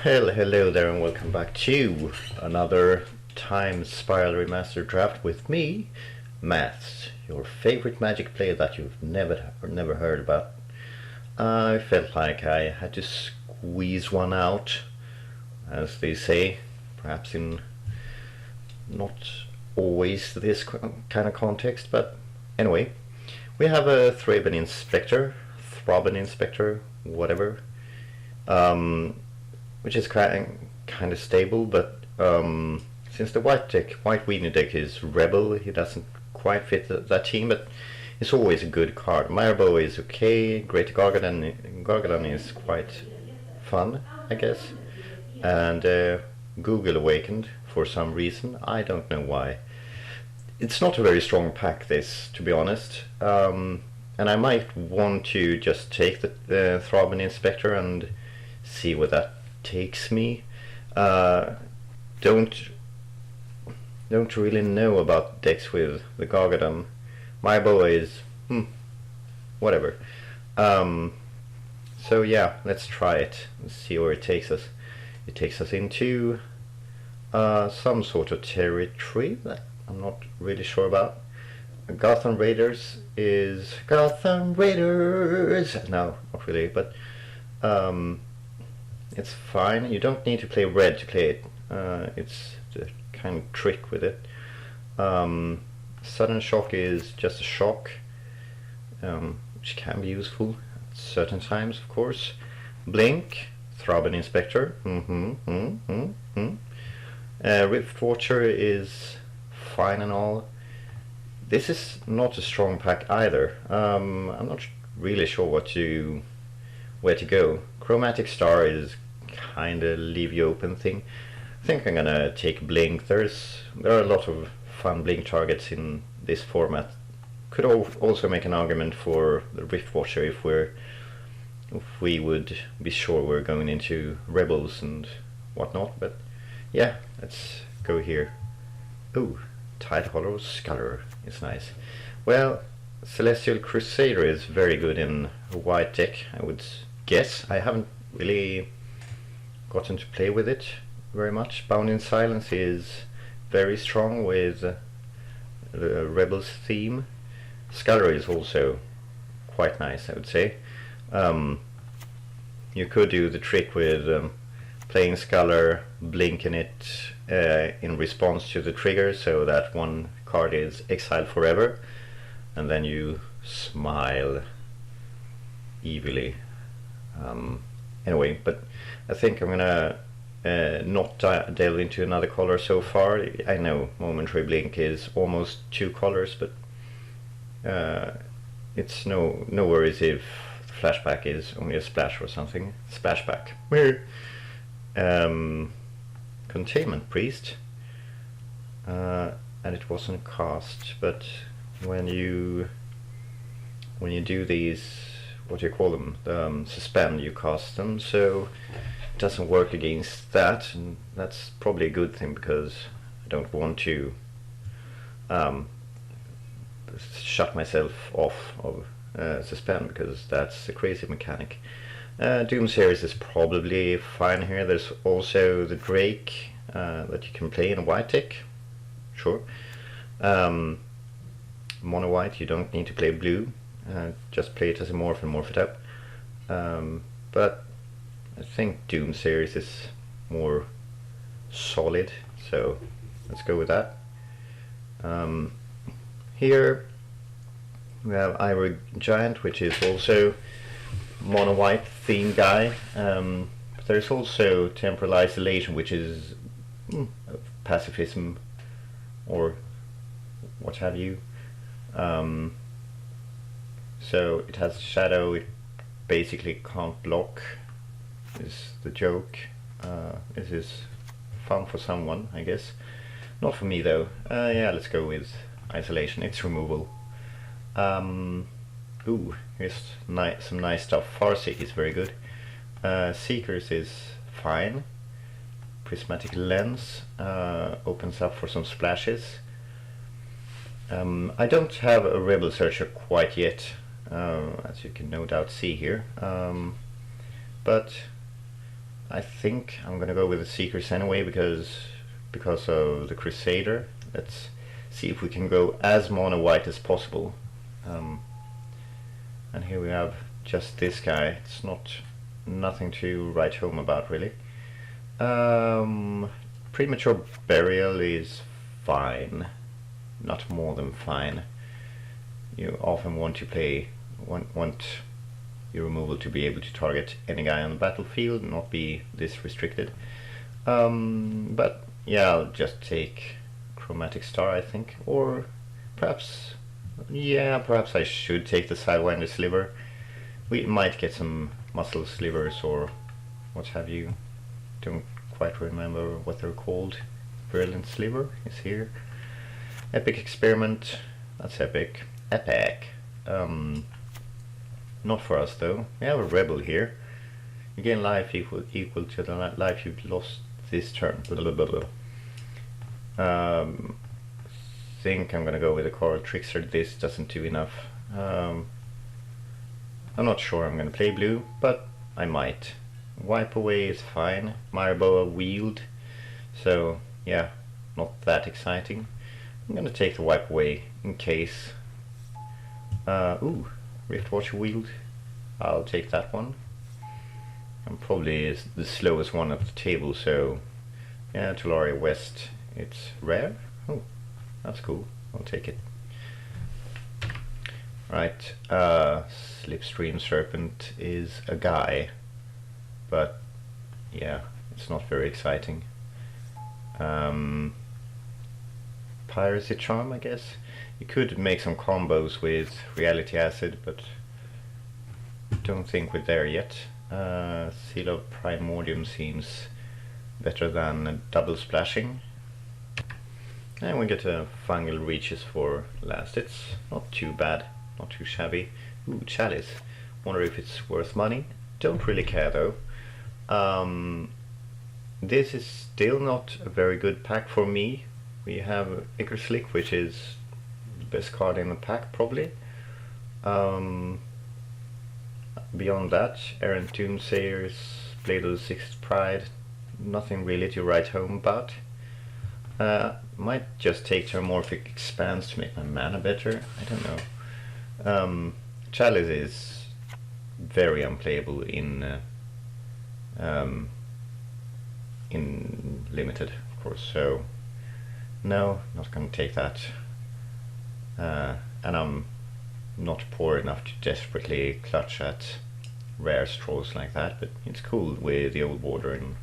Well, hello there and welcome back to another Time Spiral Remastered draft with me, Maths, your favorite Magic player that you've never heard about. I felt like I had to squeeze one out, as they say, perhaps in not always this kind of context, but anyway, we have a Thraben Inspector, whatever. Which is kind of stable, but since the white weenie deck is Rebel, he doesn't quite fit that team, but it's always a good card. Mirebo is okay, Great Gargadon is quite fun, I guess, and Google Awakened for some reason, I don't know why. It's not a very strong pack, this, to be honest, and I might want to just take the Thraben Inspector and see where that takes me. Don't really know about decks with the Gargadon. My bow is whatever. So yeah, let's try it. Let's see where it takes us. It takes us into some sort of territory that I'm not really sure about. Gotham Raiders. No, not really, but it's fine. You don't need to play red to play it. It's the kind of trick with it. Sudden shock is just a shock, which can be useful at certain times, of course. Blink, Thraben Inspector. Rift Watcher is fine and all. This is not a strong pack either. I'm not really sure where to go. Chromatic Star is kinda leave you open thing. I think I'm gonna take Blink. There are a lot of fun Blink targets in this format. Could also make an argument for the Rift Watcher if we would be sure we're going into Rebels and whatnot, but yeah, let's go here. Ooh, Tidehollow Sculler is nice. Well, Celestial Crusader is very good in a white deck, I would guess. I haven't really gotten to play with it very much. Bound in Silence is very strong with the Rebels theme. Sculler is also quite nice, I would say. You could do the trick with playing Sculler, blinking it in response to the trigger, so that one card is exiled forever, and then you smile evilly. Anyway, but I think I'm gonna not delve into another color so far. I know Momentary Blink is almost 2 colors, but it's no worries if Flashback is only a splash or something. Splashback. Containment Priest, and it wasn't cast, but when you do these, what do you call them, suspend, you cast them, so it doesn't work against that, and that's probably a good thing because I don't want to shut myself off of suspend, because that's a crazy mechanic. Doom Series is probably fine here. There's also the Drake that you can play in a white deck, sure. Mono white, you don't need to play blue. Just play it as a morph and morph it up. But I think Doom Series is more solid, so let's go with that. Here we have Ivory Giant, which is also mono white theme guy. There's also Temporal Isolation, which is pacifism or what have you. So it has shadow, it basically can't block, is the joke. This is fun for someone, I guess. Not for me though. Yeah, let's go with Isolation, it's removal. Ooh, here's some nice stuff. Farseek is very good. Seekers is fine. Prismatic Lens opens up for some splashes. I don't have a Rebel Searcher quite yet, as you can no doubt see here, but I think I'm gonna go with the Seekers anyway because of the Crusader. Let's see if we can go as mono white as possible. And here we have just this guy. It's nothing to write home about really. Premature burial is fine, not more than fine. You often want your removal to be able to target any guy on the battlefield, not be this restricted. But yeah, I'll just take Chromatic Star, I think, or perhaps I should take the Sidewinder Sliver. We might get some muscle slivers or what have you. Don't quite remember what they're called. Brilliant Sliver is here. Epic Experiment, that's epic. Epic. Not for us though. We have a Rebel here. You gain life equal to the life you've lost this turn. Think I'm gonna go with the Coral Trickster. This doesn't do enough. I'm not sure I'm gonna play blue, but I might. Wipe Away is fine. Mariboa Wield, so yeah, not that exciting. I'm gonna take the Wipe Away in case. Ooh, Riftwatcher Wield. I'll take that one. I'm probably the slowest one at the table, so yeah, Tularia West. It's rare. Oh, that's cool. I'll take it. Right, Slipstream Serpent is a guy, but yeah, it's not very exciting. Piracy Charm, I guess. You could make some combos with Reality Acid, but don't think we're there yet. Seal of Primordium seems better than double splashing. And we get a Fungal Reaches for last. It's not too bad, not too shabby. Ooh, Chalice. Wonder if it's worth money. Don't really care though. This is still not a very good pack for me. We have Icarslick, which is the best card in the pack probably. Beyond that, Errant Doomsayers, Blade of the Sixth Pride, nothing really to write home about. Might just take Terramorphic Expanse to make my mana better, I don't know. Chalice is very unplayable in Limited, of course, so no, not gonna take that. And I'm not poor enough to desperately clutch at rare straws like that, but it's cool with the old border and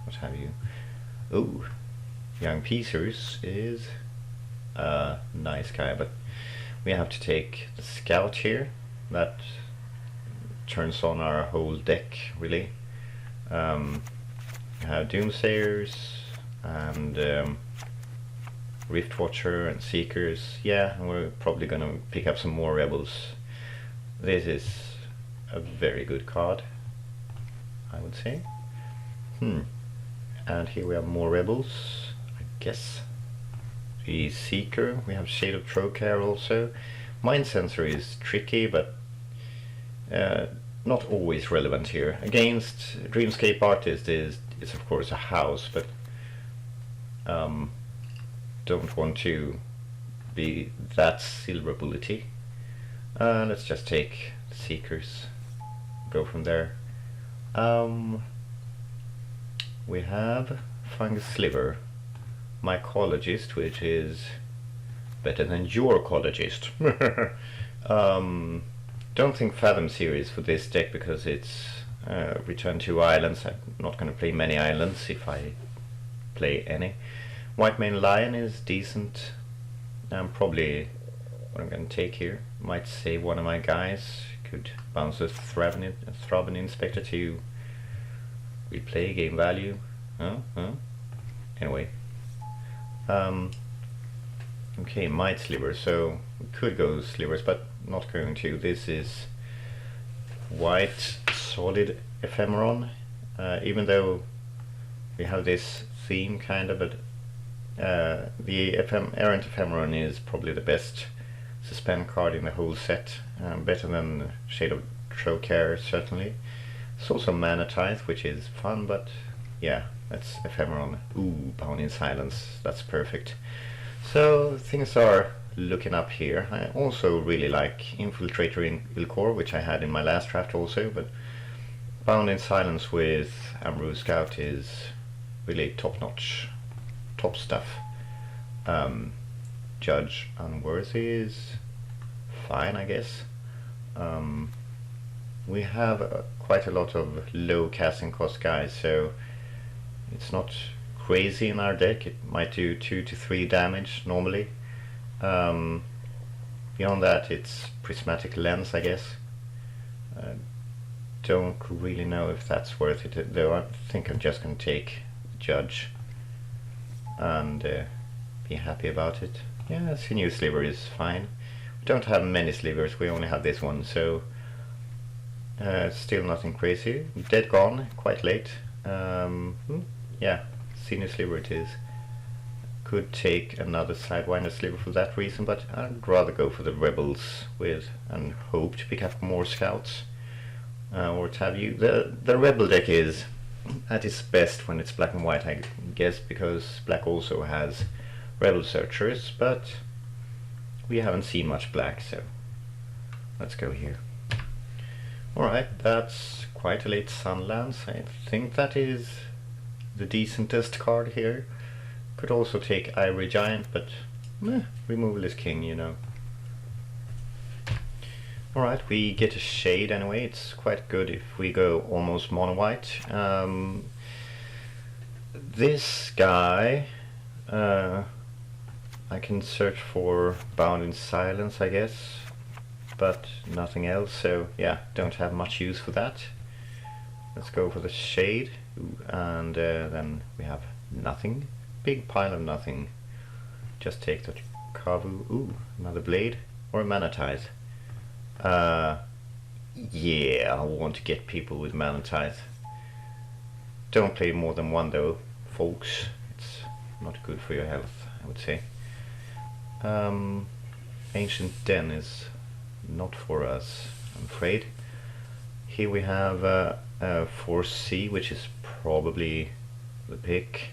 what have you. Ooh, Young Piecers is a nice guy, but we have to take the Scout here. That turns on our whole deck, really. We have Doomsayers and Riftwatcher and Seekers. Yeah, and we're probably gonna pick up some more Rebels. This is a very good card, I would say. And here we have more Rebels, I guess. The Seeker, we have Shade of Trocare also. Mind Sensor is tricky, but not always relevant here. Against Dreamscape Artist is of course a house, but don't want to be that silver bullety. Let's just take the Seekers, go from there. We have Fungus Sliver, Mycologist, which is better than your Ecologist. Don't think Fathom series for this deck because it's return 2 islands. I'm not going to play many islands if I play any. White Mane Lion is decent. Probably what I'm going to take here. Might save one of my guys. Could bounce a Throbbing Inspector to replay, game value. Anyway. Okay, Might Sliver. So we could go Slivers, but not going to. This is white solid Ephemeron. Even though we have this theme kind of, but the Errant Ephemeron is probably the best suspend card in the whole set. Better than Shade of Trocare, certainly. It's also Mana Tithe, which is fun, but yeah, that's ephemeral. Ooh, Bound in Silence, that's perfect. So things are looking up here. I also really like Infiltrator in Ilkor, which I had in my last draft also, but Bound in Silence with Amru Scout is really top-notch, top stuff. Judge Unworthy is fine, I guess. We have quite a lot of low casting cost guys, so it's not crazy in our deck. It might do 2 to 3 damage normally. Beyond that, it's Prismatic Lens, I guess. Don't really know if that's worth it, though. I think I'm just going to take Judge and be happy about it. Yeah, Sinew Sliver is fine. We don't have many slivers, we only have this one, so still nothing crazy. Dead Gone, quite late. Yeah, Sinew Sliver it is. Could take another Sidewinder Sliver for that reason, but I'd rather go for the Rebels with and hope to pick up more scouts. Or what have you. The Rebel deck is at its best when it's black and white, I guess, because black also has Rebel Searchers, but we haven't seen much black, so let's go here. Alright, that's quite a late Sunlands. I think that is the decentest card here. Could also take Ivory Giant, but removal is king, you know. Alright, we get a shade anyway. It's quite good if we go almost mono white. This guy, I can search for Bound in Silence, I guess, but nothing else, so yeah, don't have much use for that. Let's go for the shade. Ooh, and then we have nothing. Big pile of nothing. Just take the Kavu. Ooh, another blade or a Mana Tithe. Yeah, I want to get people with Mana Tithe. Don't play more than one though, folks. It's not good for your health, I would say. Ancient Den is not for us, I'm afraid. Here we have 4C, which is probably the pick.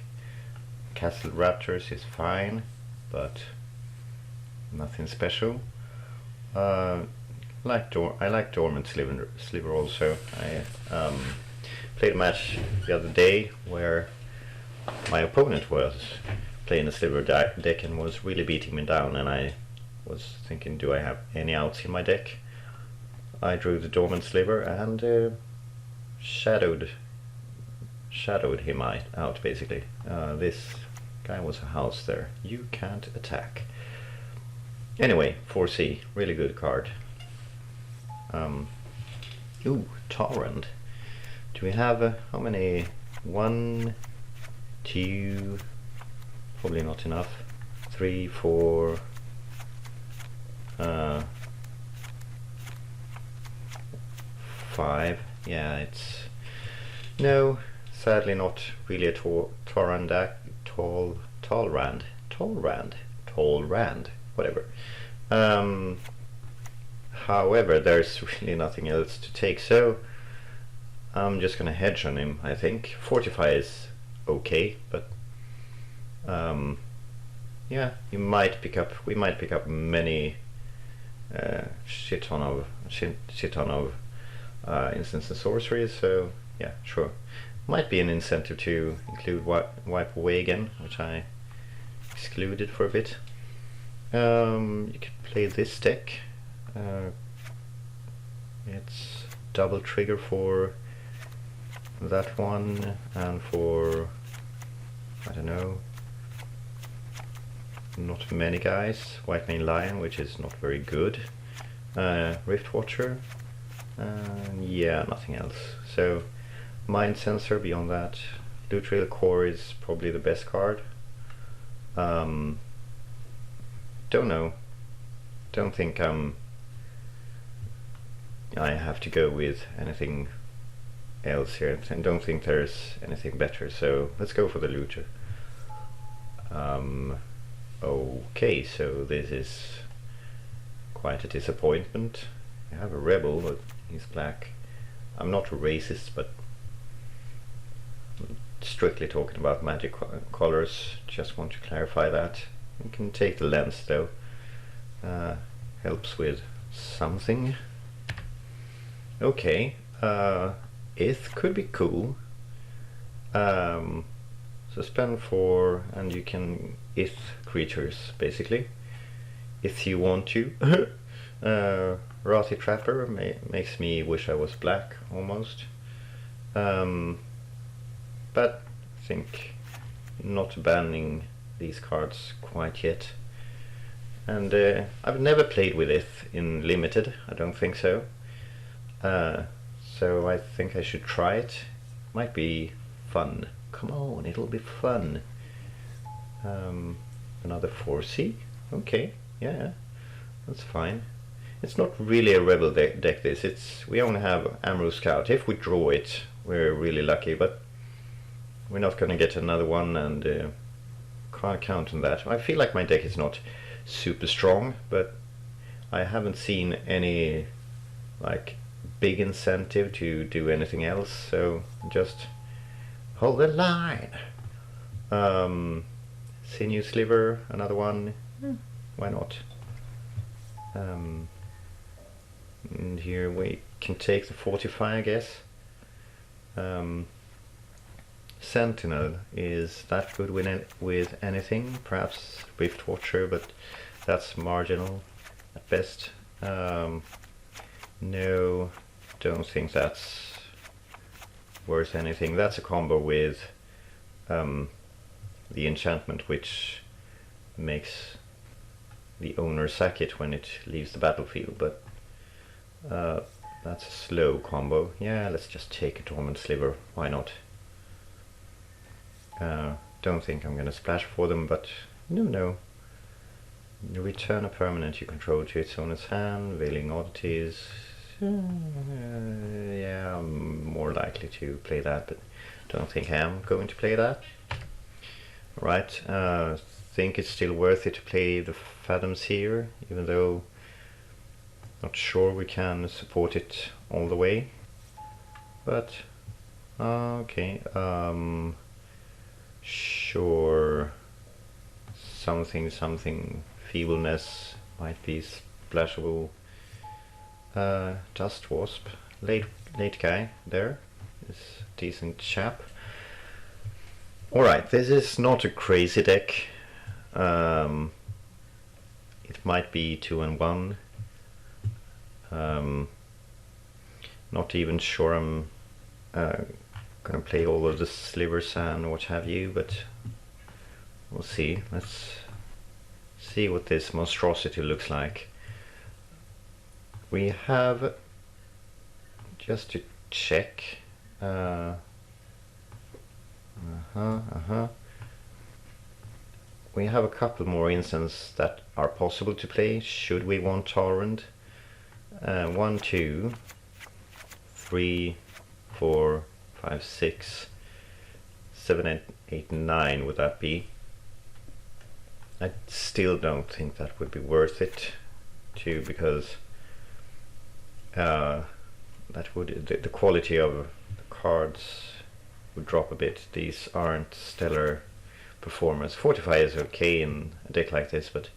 Castle Raptors is fine, but nothing special. I like Dormant Sliver also. I played a match the other day where my opponent was playing a Sliver deck and was really beating me down, and I was thinking, do I have any outs in my deck? I drew the Dormant Sliver and shadowed him out basically. This guy was a house there. You can't attack. Anyway, 4C, really good card. Ooh, Torrent. Do we have how many? 1, 2, probably not enough. 3, 4, 5. Yeah, it's no, sadly not really a Torrand, whatever. However, there's really nothing else to take, so I'm just gonna hedge on him. I think Fortify is okay, but yeah, we might pick up many shit ton of instants and sorceries. So yeah, sure, might be an incentive to include wipe away again, which I excluded for a bit. You could play this deck. It's double trigger for that one and for, I don't know, not many guys. White Mane Lion, which is not very good. Rift Watcher, and yeah, nothing else. So Mind Sensor. Beyond that, Lutriel Core is probably the best card. Don't know. Don't think I have to go with anything else here, and don't think there's anything better, so let's go for the Looter. Okay, so this is quite a disappointment. I have a Rebel, but he's black. I'm not a racist, but strictly talking about magic colors. Just want to clarify that. You can take the lens though. Helps with something. Okay, Ith could be cool. Suspend 4, and you can Ith creatures basically, if you want to. Rothy Trapper makes me wish I was black almost. But I think not banning these cards quite yet. And I've never played with it in Limited, I don't think so. So I think I should try it. Might be fun. Come on, it'll be fun. Another 4C? Okay, yeah, that's fine. It's not really a rebel deck this. We only have Amro Scout. If we draw it, we're really lucky, but we're not gonna get another one, and can't count on that. I feel like my deck is not super strong, but I haven't seen any like big incentive to do anything else, so just hold the line. Sinew Sliver, another one. Why not? And here we can take the 45, I guess. Sentinel, is that good with anything? Perhaps Rift Watcher, but that's marginal at best. No, don't think that's worth anything. That's a combo with the enchantment, which makes the owner sack it when it leaves the battlefield, but that's a slow combo. Yeah, let's just take a Dormant Sliver, why not? Don't think I'm gonna splash for them, but no. You return a permanent you control to its owner's hand, Veiling Oddities. Yeah, I'm more likely to play that, but don't think I am going to play that. Right, think it's still worth it to play the Fathoms here, even though not sure we can support it all the way. But okay, sure, something feebleness might be splashable. Dust Wasp, late guy there is a decent chap. Alright, this is not a crazy deck. It might be 2 and 1. Not even sure I'm gonna play all of the slivers and what have you, but we'll see. Let's see what this monstrosity looks like. We have, just to check, we have a couple more instances that are possible to play should we want Torrent. 1, 2, 3, 4, 5, 6, 7, 8, 9 would that be? I still don't think that would be worth it too, because that would the quality of the cards would drop a bit. These aren't stellar performers. Fortify is okay in a deck like this, but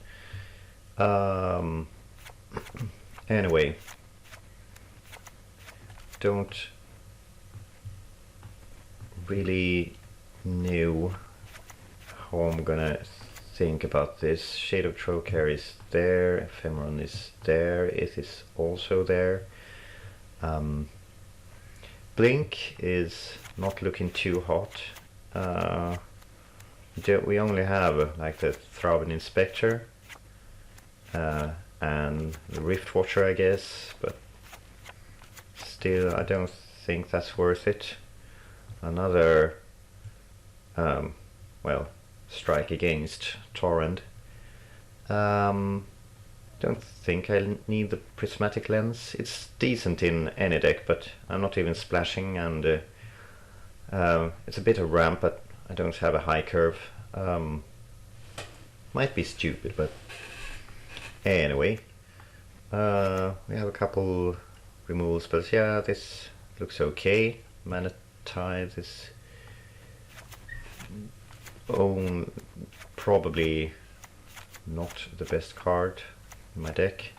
anyway, don't really know how I'm gonna think about this. Shade of Trocare is there, Ephemeron is there, it is also there. Blink is not looking too hot. We only have like the Thraben Inspector and the Rift Watcher, I guess, but still I don't think that's worth it. Another well, strike against Torrent. Don't think I need the Prismatic Lens. It's decent in any deck, but I'm not even splashing, and it's a bit of ramp, but I don't have a high curve. Might be stupid, but anyway. We have a couple removal spells. Yeah, this looks okay. Mana Tithe is probably not the best card in my deck.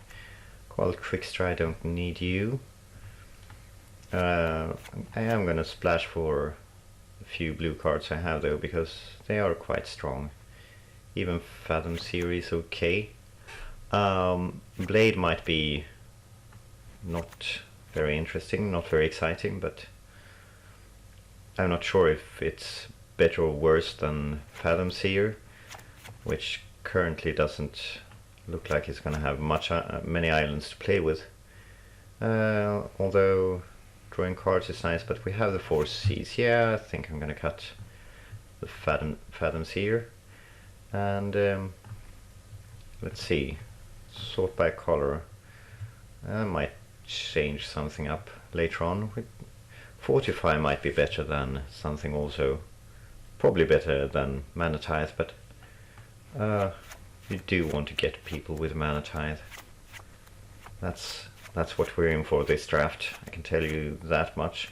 Called Trickster, I don't need you. I am gonna splash for a few blue cards I have though, because they are quite strong. Even Fathom Series okay. Blade might be not very interesting, not very exciting, but I'm not sure if it's better or worse than Fathom Seer, which currently doesn't look like it's going to have many islands to play with. Although drawing cards is nice, but we have the 4 Cs. Yeah, I think I'm going to cut the Fathom Seer. And let's see, sort by color. I might change something up later on. Fortify might be better than something also. Probably better than Mana Tithe, but you do want to get people with Mana Tithe. That's what we're in for this draft, I can tell you that much.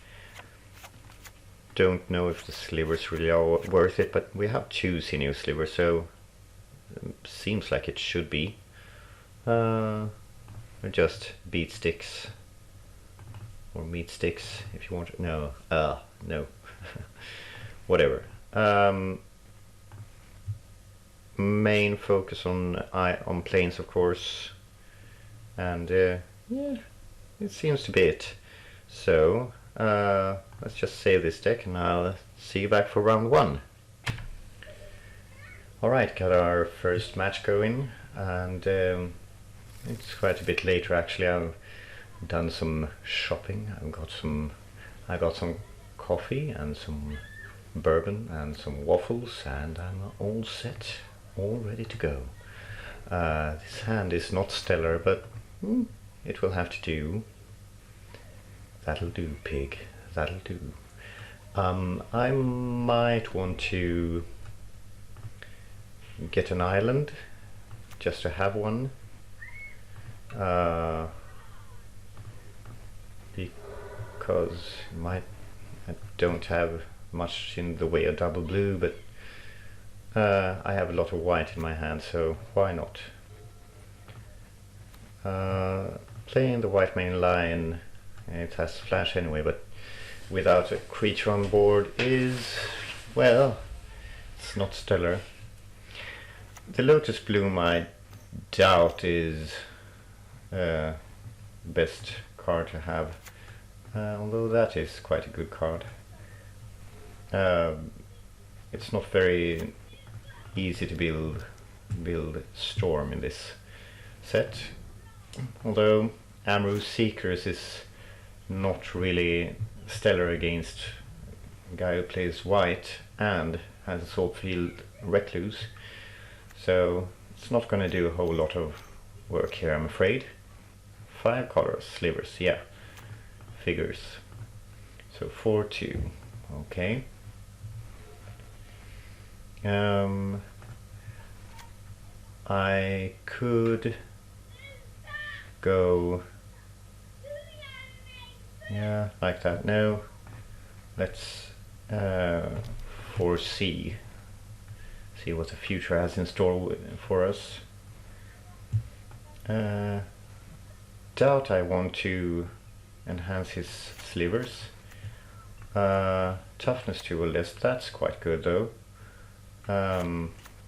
Don't know if the slivers really are worth it, but we have 2 sinew slivers, so seems like it should be. Just beat sticks or meat sticks if you want. No, no. Whatever. Main focus on planes, of course, and yeah, it seems to be it. So let's just save this deck, and I'll see you back for round 1. Alright, got our first match going, and it's quite a bit later actually. I've done some shopping. I got some coffee and some bourbon and some waffles, and I'm all set, all ready to go. This hand is not stellar, but it will have to do. That'll do, pig. That'll do. I might want to get an island just to have one. Because I don't have much in the way of double blue, but I have a lot of white in my hand, so why not? Playing the white main line, it has flash anyway, but without a creature on board is, well, it's not stellar. The Lotus Bloom I doubt is best card to have, although that is quite a good card. It's not very easy to build Storm in this set, although Amru's Seekers is not really stellar against a guy who plays white and has a Saltfield Recluse, so it's not going to do a whole lot of work here, I'm afraid. 5 colors, slivers, yeah, figures. So 4-2, okay. I could go, yeah, like that. No, let's foresee, see what the future has in store for us. Doubt I want to enhance his slivers. Toughness 2 or less, that's quite good though.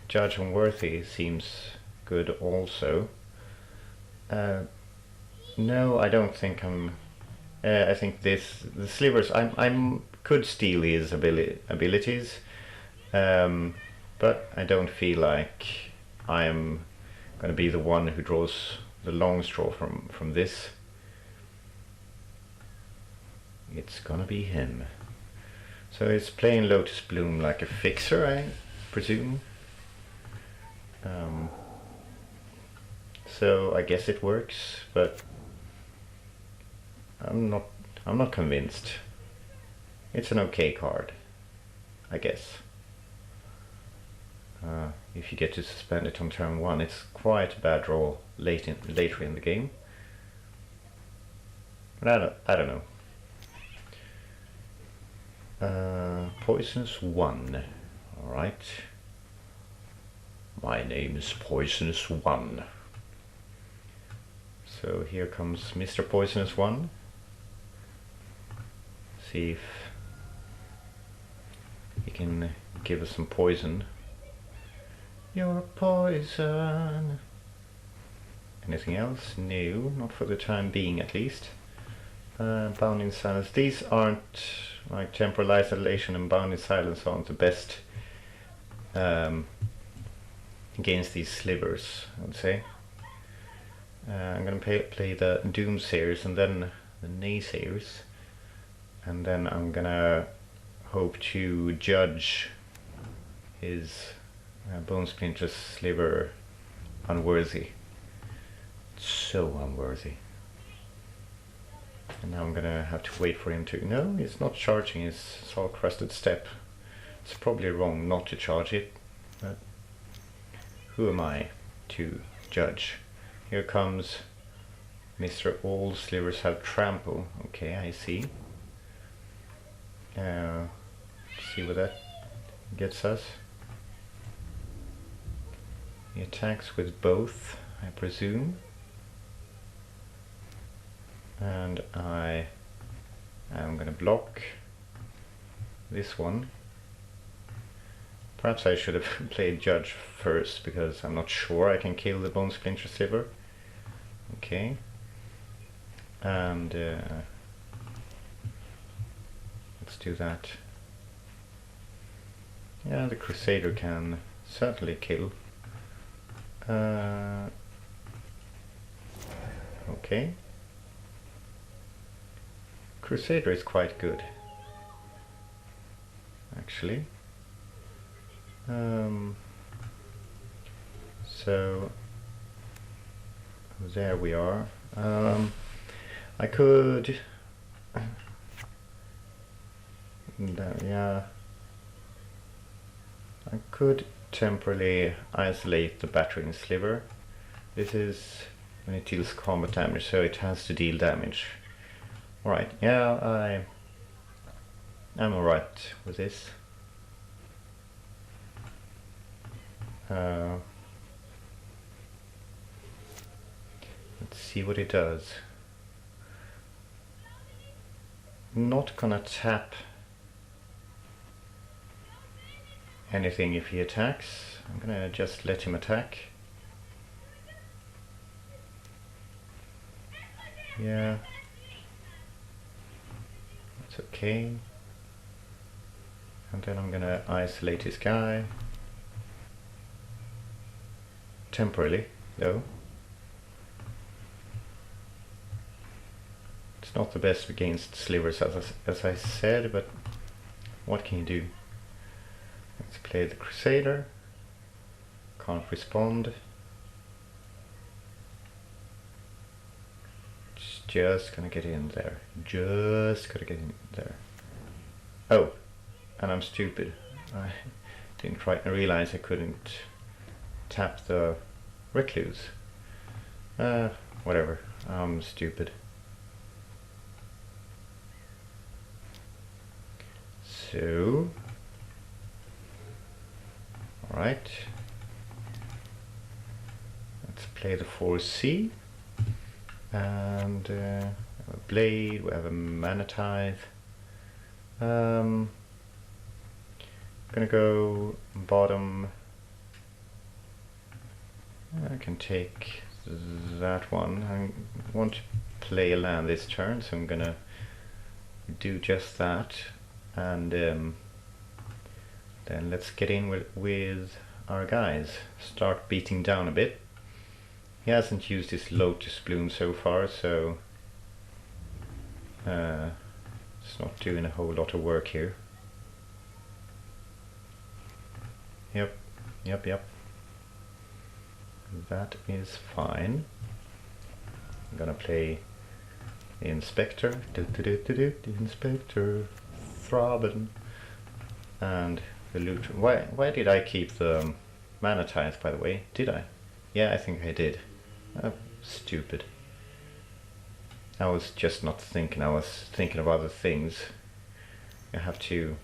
Judge Unworthy seems good also. No, I don't think I think the slivers, I could steal his abilities, but I don't feel like I'm going to be the one who draws the long straw from this. It's gonna be him. So it's playing Lotus Bloom like a fixer, I presume. So I guess it works, but I'm not convinced. It's an okay card, I guess. If you get to suspend it on turn 1, it's quite a bad draw later in the game. But I don't know. Poisonous 1. Alright. My name is Poisonous 1. So here comes Mr. Poisonous 1. See if he can give us some poison. You're poison. Anything else? No, not for the time being at least. Bound in Silence. These aren't, like Temporal Isolation and Bound in Silence aren't the best against these slivers, I would say. I'm going to play the Doomsayers and then the Naysayers. And then I'm going to hope to judge his Bone Splinter's sliver unworthy. So unworthy. And now I'm gonna have to wait for him to... No, he's not charging his Salt Crusted Step. It's probably wrong not to charge it, but who am I to judge? Here comes Mr. All Slivers Have Trample. Okay, I see. See what that gets us. He attacks with both, I presume. And I am going to block this one. Perhaps I should have played Judge first, because I'm not sure I can kill the Bone Splinter Sliver. Okay. And let's do that. Yeah, the Crusader can certainly kill. Okay. Crusader is quite good, actually. So there we are. I could, yeah, I could temporarily isolate the battering sliver. This is when it deals combat damage, so it has to deal damage. Alright, yeah, I'm alright with this. Let's see what it does. Not gonna tap anything if he attacks. I'm gonna just let him attack. Yeah. That's okay. And then I'm gonna isolate this guy. Temporarily, though. It's not the best against slivers, as I said, but what can you do? Let's play the Crusader. Can't respond. Just gonna get in there. Just gotta get in there. Oh, and I'm stupid. I didn't quite realize I couldn't tap the Recluse. Whatever. I'm stupid. So, alright. Let's play the 4C. And we have a Blade, we have a Mana Tithe. Gonna go bottom. I can take that one. I want to play a land this turn, so I'm gonna do just that. And then let's get in with our guys. Start beating down a bit. He hasn't used his Lotus Bloom so far, so it's not doing a whole lot of work here. Yep. That is fine. I'm gonna play the Inspector. The Inspector. Throbbing. And the Loot. Why did I keep the Mana Tithe, by the way? Did I? Yeah, I think I did. Stupid. I was just not thinking, I was thinking of other things. You have to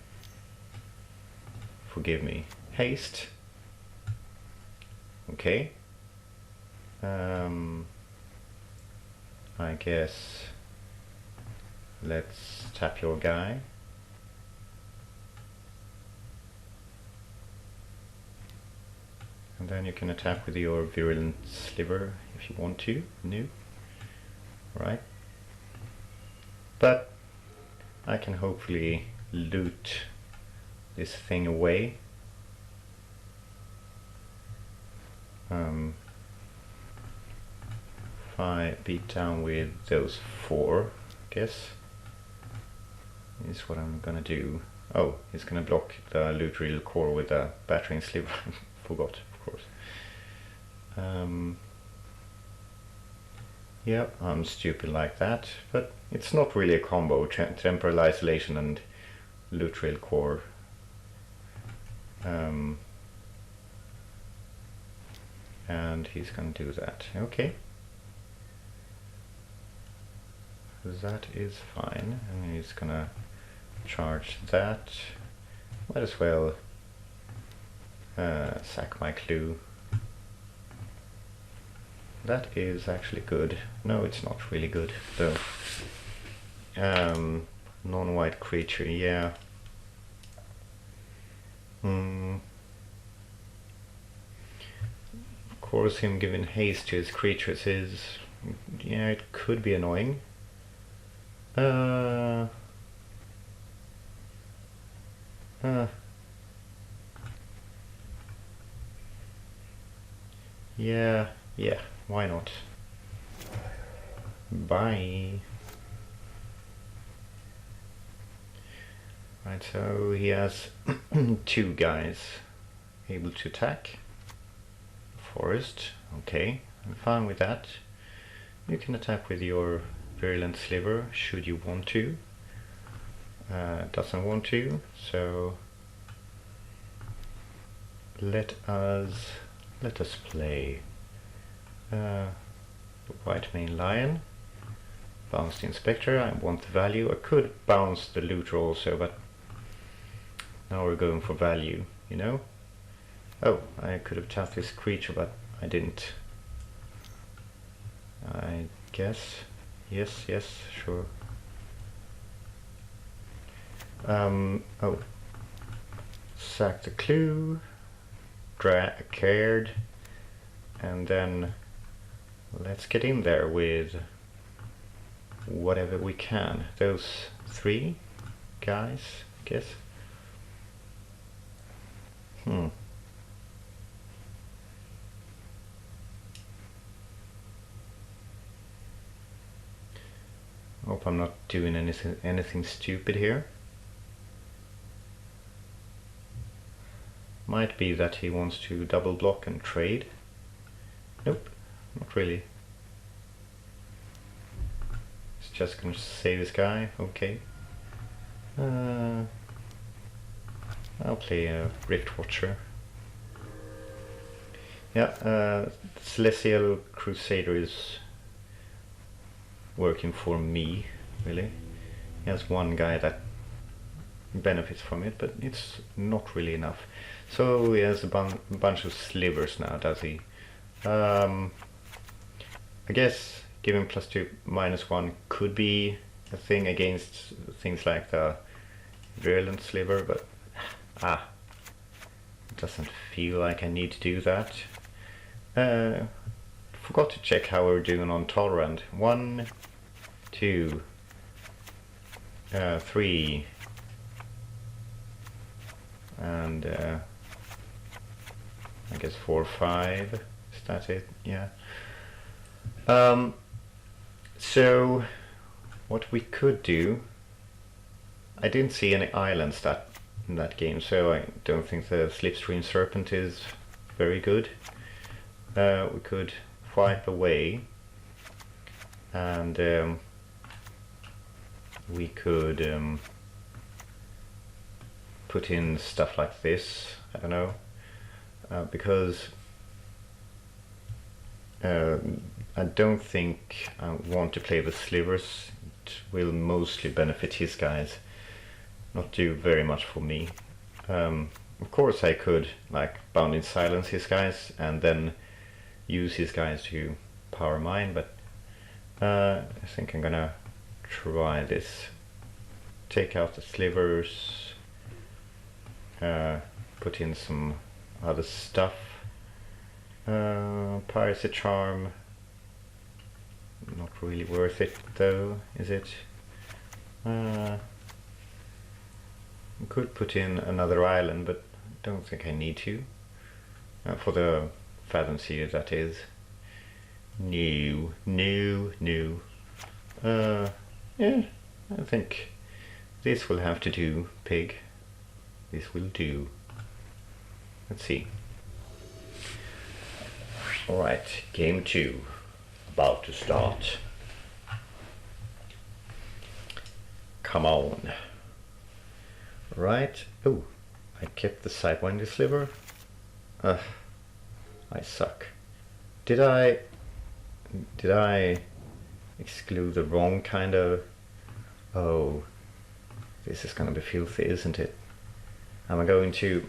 forgive me. Haste. Okay. I guess let's tap your guy. And then you can attack with your virulent sliver if you want to. No. Right. But I can hopefully loot this thing away. If I beat down with those 4, I guess, is what I'm gonna do. Oh, he's gonna block the loot reel core with a battering sliver. Forgot, of course. Yep, I'm stupid like that, but it's not really a combo. Temporal isolation and loot reel core. And he's gonna do that. Okay. That is fine, and he's gonna charge that. Might as well sack my clue. That is actually good. No, it's not really good though. Non-white creature, yeah. Of course, him giving haste to his creatures is, yeah, it could be annoying. Yeah, why not? Bye. Right, so he has 2 guys able to attack. Forest, okay, I'm fine with that. You can attack with your virulent sliver should you want to. Doesn't want to, so let us play the white main lion. Bounce the inspector. I want the value. I could bounce the looter also, but now we're going for value, you know. Oh, I could have tapped this creature, but I didn't. I guess. Yes, sure. Oh. Sack the clue. Cared. And then let's get in there with whatever we can. Those 3 guys, I guess. Hope I'm not doing anything stupid here. Might be that he wants to double block and trade. Nope, not really. He's just gonna save his guy, okay. I'll play a Rift Watcher. Yeah, Celestial Crusader is working for me, really. He has 1 guy that benefits from it, but it's not really enough. So he has a bunch of slivers now, does he? I guess giving +2, -1 could be a thing against things like the virulent sliver, but it doesn't feel like I need to do that. Forgot to check how we're doing on tolerant. 1, 2, 3, and I guess 4, 5. Is that it? Yeah. So what we could do, I didn't see any islands in that game, so I don't think the Slipstream Serpent is very good. We could wipe away, and we could put in stuff like this. I don't know, because I don't think I want to play the slivers. It will mostly benefit his guys. not do very much for me. Of course I could like Bound in Silence his guys and then use his guys to power mine, but I think I'm gonna try this. Take out the slivers, put in some other stuff. Piracy Charm, not really worth it though, is it? Could put in another island, but don't think I need to. For the Fathom Sea, that is. No. Yeah, I think this will have to do, pig. This will do. Let's see. Alright, game 2. About to start. Come on. Right. Oh, I kept the Sidewinder Sliver. I suck. Did I exclude the wrong kind of... Oh, this is gonna be filthy, isn't it? Am I going to...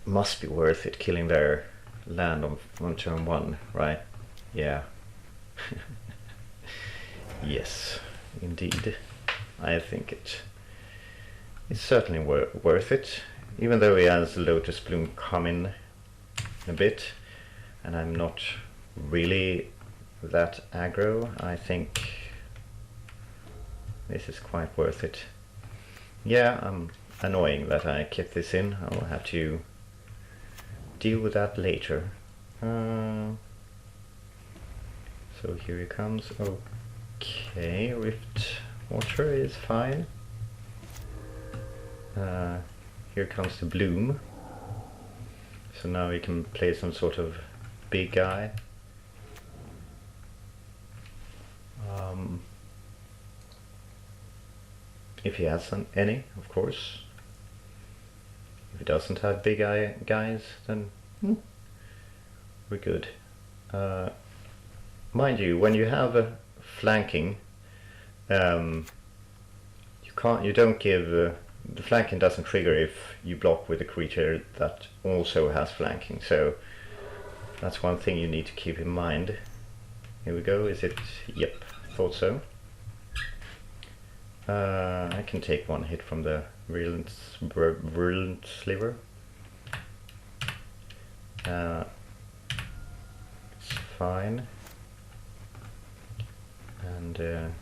Must be worth it killing their land on turn 1, right? Yeah. Yes, indeed. I think it's certainly worth it, even though he has Lotus Bloom coming a bit, and I'm not really that aggro. I think this is quite worth it. Yeah, annoying that I kept this in. I'll have to deal with that later. So here he comes. Okay, Rift Watcher is fine. Here comes the Bloom. So now we can play some sort of big guy. If he has any, of course. If he doesn't have big guys, then we're good. Mind you, when you have flanking, you don't give the flanking doesn't trigger if you block with a creature that also has flanking. So that's one thing you need to keep in mind. Here we go. Is it? Yep, thought so. I can take one hit from the Virulent Sliver. It's fine. And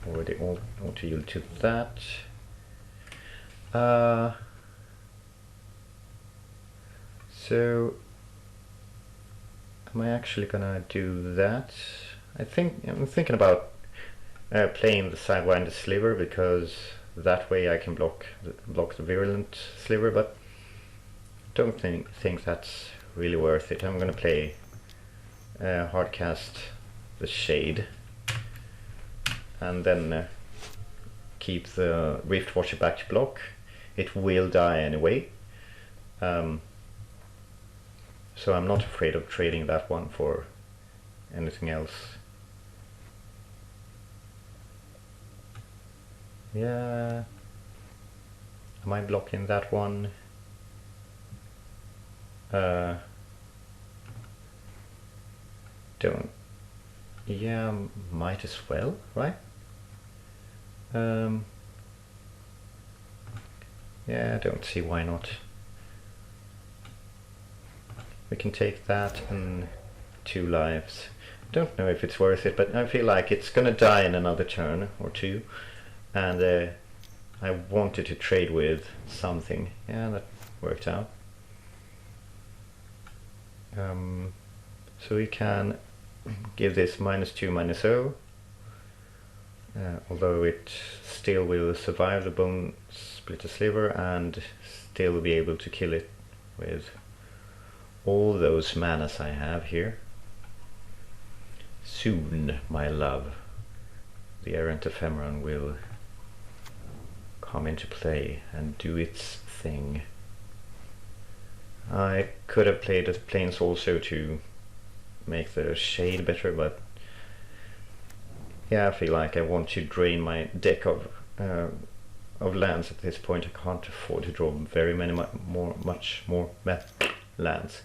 already auto yield to that. So am I actually gonna do that? I'm thinking about playing the Sidewinder Sliver, because that way I can block the Virulent Sliver, but don't think that's really worth it. I'm gonna play hardcast the Shade, and then keep the Rift Watcher back to block. It will die anyway, so I'm not afraid of trading that one for anything else. Yeah, am I blocking that one? Don't. Yeah, might as well, right? Yeah, I don't see why not. We can take that and 2 lives. Don't know if it's worth it, but I feel like it's gonna die in another turn or 2, and I wanted to trade with something. Yeah, that worked out. So we can give this -2/-0, although it still will survive the Bone Splitter Sliver and still be able to kill it with all those manas I have here. Soon, my love, the Errant Ephemeron will come into play and do its thing. I could have played the Plains also to make the Shade better, but yeah, I feel like I want to drain my deck of of lands at this point. I can't afford to draw very many much more lands.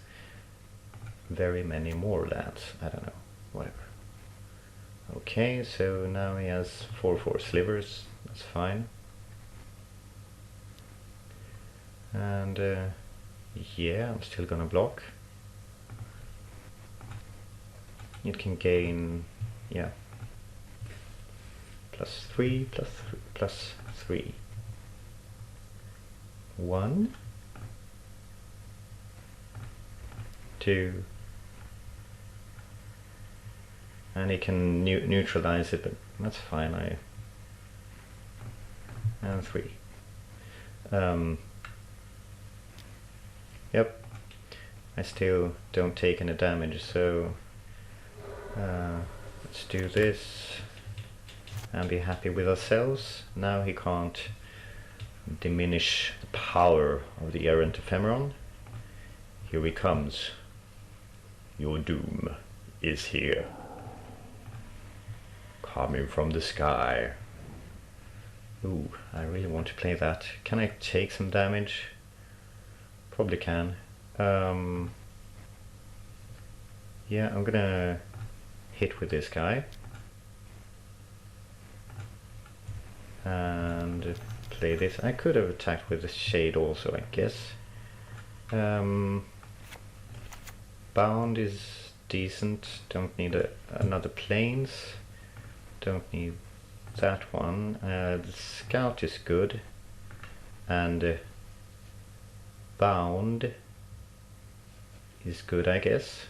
Very many more lands. I don't know. Whatever. Okay, so now he has 4/4 slivers. That's fine. And yeah, I'm still gonna block. It can gain, yeah, +3, +3. 1, 2, and he can neutralize it, but that's fine. And 3. Yep, I still don't take any damage, so let's do this and be happy with ourselves. Now he can't diminish the power of the errant ephemeron. Here he comes. Your doom is here. Coming from the sky. Ooh, I really want to play that. Can I take some damage? Probably can. Yeah, I'm gonna hit with this guy. And play this. I could have attacked with the shade also, I guess. Bound is decent. Don't need another planes. Don't need that one. The scout is good. And bound is good, I guess.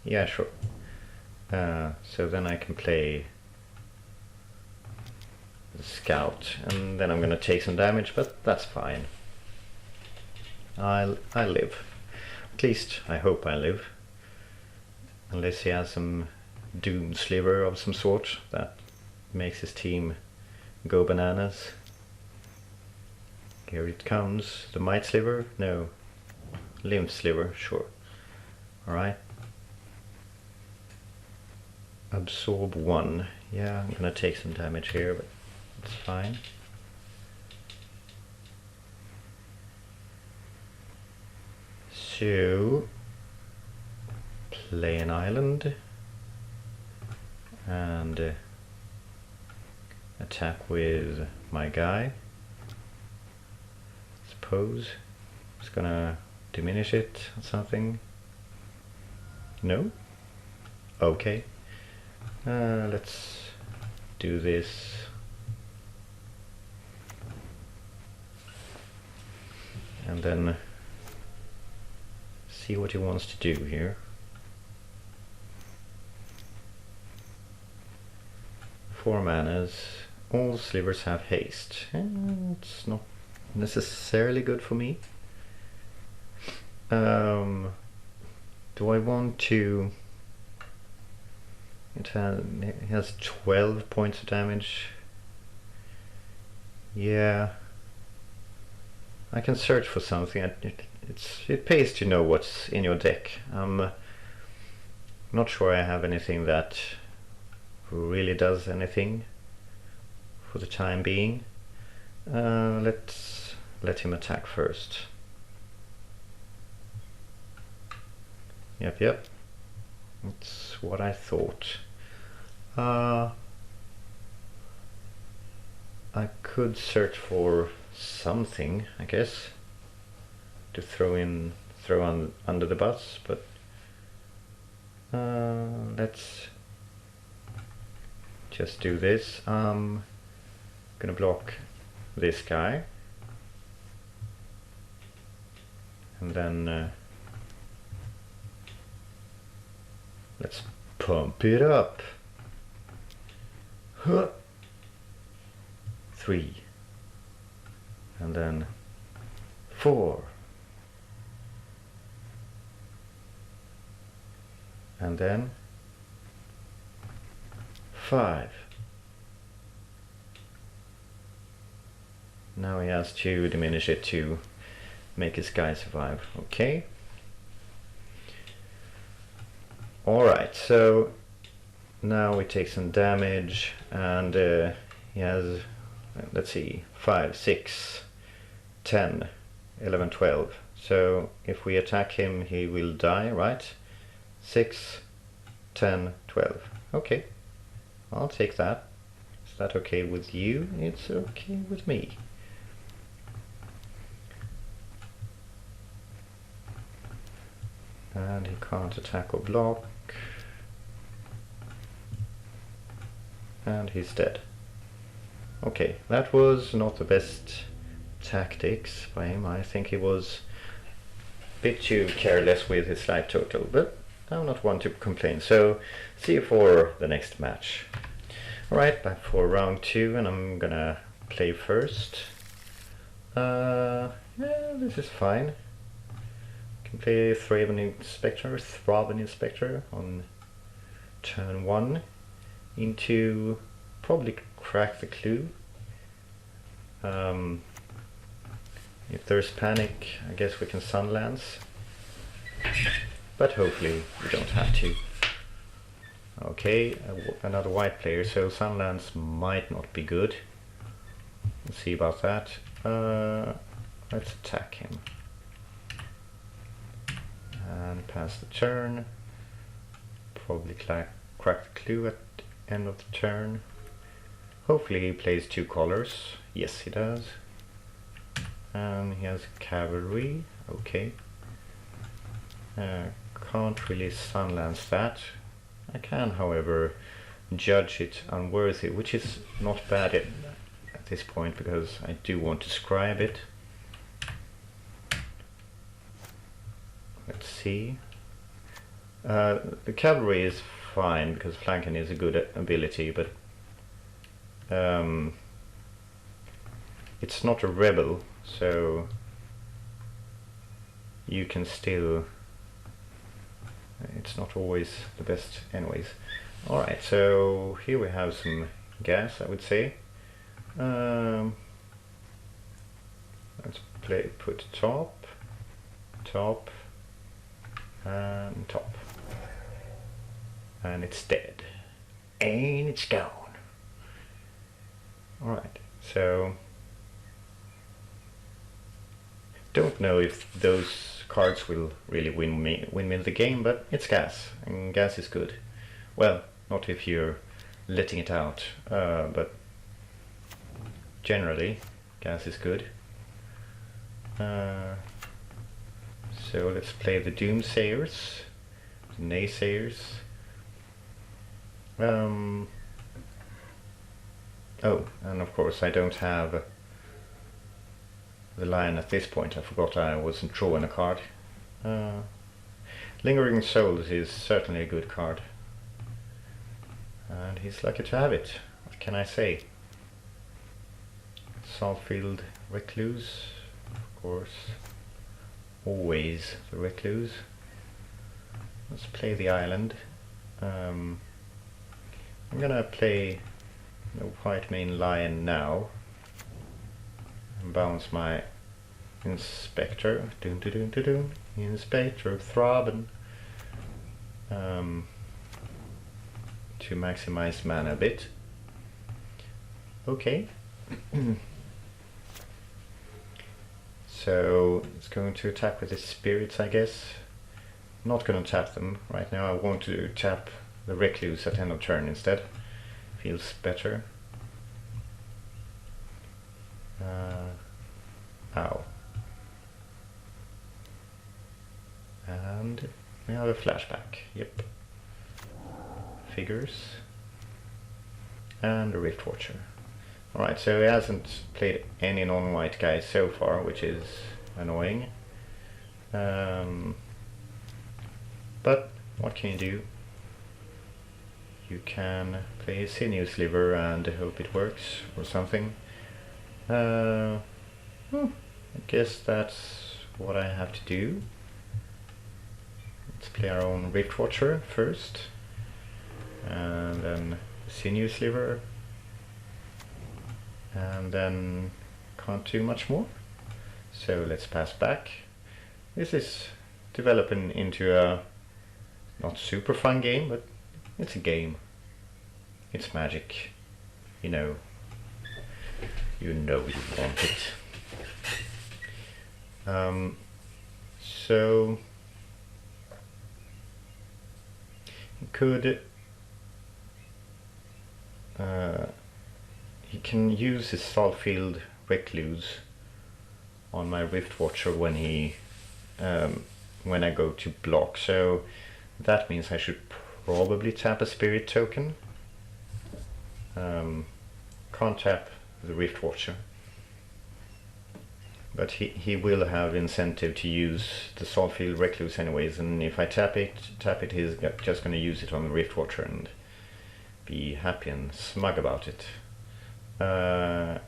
Yeah, sure. So then I can play the scout, and then I'm gonna take some damage, but that's fine. I live. At least I hope I live. Unless he has some doom sliver of some sort that makes his team go bananas. Here it comes. The might sliver? No. Lymph sliver, sure. Alright. Absorb 1. Yeah, I'm gonna take some damage here, but it's fine. So, play an island and attack with my guy. Suppose it's gonna diminish it or something. No? Okay. Let's do this. And then see what he wants to do here. 4 manas. All slivers have haste. It's not necessarily good for me. Do I want to... It has 12 points of damage. Yeah. I can search for something. It pays to know what's in your deck. I'm not sure I have anything that really does anything for the time being. Let's let him attack first. Yep. That's what I thought. I could search for something, I guess, to throw under the bus, but let's just do this. I'm gonna block this guy, and then let's pump it up. 3, and then 4, and then 5. Now he has to diminish it to make his guy survive. Okay. Alright, so now we take some damage, and he has let's see, 5, 6, 10, 11, 12. So if we attack him, he will die, right? 6, 10, 12. Okay, I'll take that. Is that okay with you? It's okay with me. And he can't attack or block. And he's dead. Okay, that was not the best tactics by him. I think he was a bit too careless with his life total, but I'm not one to complain. So, see you for the next match. Alright, back for round 2, and I'm gonna play first. Yeah, this is fine. Can play Thraben Inspector on turn 1 into probably crack the clue. If there's panic, I guess we can Sunlance, but hopefully we don't have to. Okay, another white player, so Sunlance might not be good. Let's see about that. Let's attack him and pass the turn. Probably crack the clue at the end of the turn. Hopefully he plays 2 colors. Yes, he does. And he has cavalry. Okay. Can't really Sunlance that. I can, however, judge it unworthy, which is not bad at this point, because I do want to scribe it. Let's see. The cavalry is fine, because flanking is a good ability, but it's not a rebel, so you can still... It's not always the best anyways. Alright, so here we have some gas, I would say. Let's put top, and top. And it's dead. And it's gone. Alright, so... Don't know if those cards will really win me the game, but it's gas, and gas is good. Well, not if you're letting it out, but generally gas is good. So let's play the Doomsayers, the Naysayers. Oh, and of course I don't have the Lion at this point. I forgot I wasn't drawing a card. Lingering Souls is certainly a good card, and he's lucky to have it. What can I say? Saltfield Recluse, of course. Always the Recluse. Let's play the island. I'm gonna play the White Mane Lion now. Bounce my Inspector, Inspector Thraben, to maximize mana a bit. Okay. So it's going to attack with its spirits, I guess. I'm not going to tap them right now. I want to tap the Recluse at end of turn instead. Feels better. Ow. And we have a flashback. Yep. Figures. And a Rift Watcher. Alright, so he hasn't played any non-white guys so far, which is annoying. But what can you do? You can play a Sinew Sliver and hope it works, or something. I guess that's what I have to do. Let's play our own Rift Watcher first, and then Sinew Sliver, and then can't do much more. So let's pass back. This is developing into a not super fun game, but it's a game. It's Magic, you know. You know you want it. So he can use his Starfield Recluse on my Rift Watcher when I go to block. So that means I should probably tap a Spirit token. Can't tap the Rift Watcher, but he will have incentive to use the Starfield Recluse anyways, and if I tap it, he's just going to use it on the Rift Watcher and be happy and smug about it. I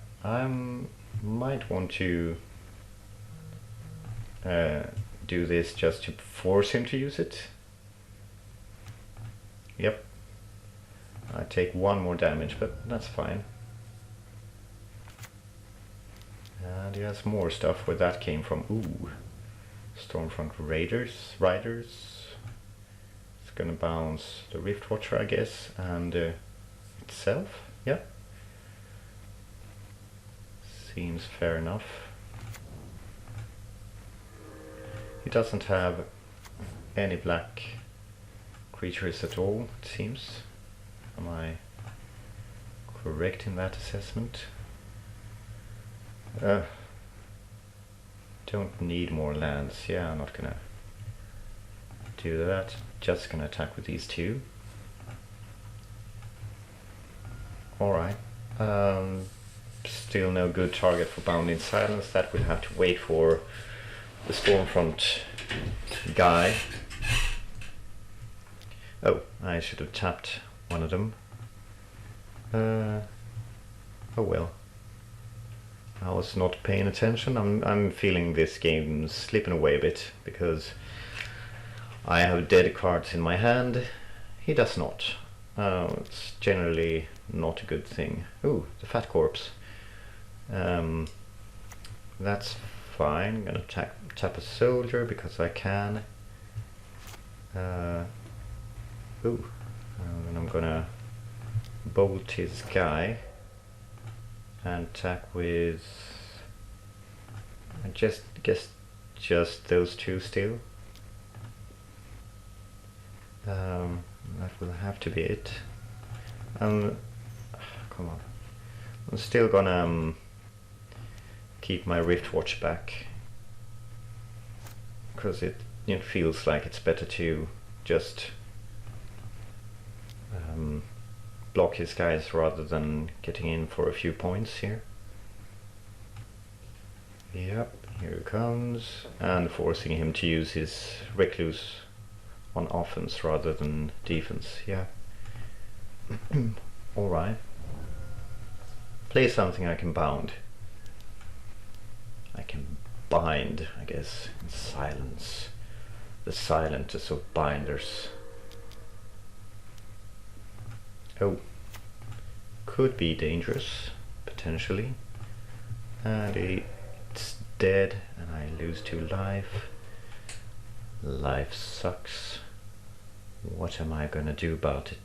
might want to do this just to force him to use it. Yep. I take one more damage, but that's fine. And he has more stuff where that came from. Ooh. Stormfront Riders. It's gonna bounce the Rift Watcher, I guess, and itself. Yep. Seems fair enough. He doesn't have any black creatures at all, it seems. Am I correct in that assessment? Don't need more lands. Yeah, I'm not gonna do that. Just gonna attack with these two. Alright. Still no good target for Bounding Silence. That will have to wait for the Stormfront guy. Oh, I should have tapped one of them. Oh well. I was not paying attention. I'm feeling this game slipping away a bit because I have dead cards in my hand. He does not. It's generally not a good thing. Ooh, the Fat Corpse. That's fine. I'm gonna tap a soldier because I can. Ooh, and I'm gonna bolt his guy and attack with, I guess just those two still. That will have to be it. Come on. I'm still gonna keep my Rift Watch back because it feels like it's better to just block his guys rather than getting in for a few points here. Yep, here he comes, and forcing him to use his Recluse on offense rather than defense. Yeah. Alright. Play something I can bound. I can bind, I guess, in silence. The silentest of binders. Oh, could be dangerous, potentially. And it's dead, and I lose 2 life. Life sucks. What am I gonna do about it?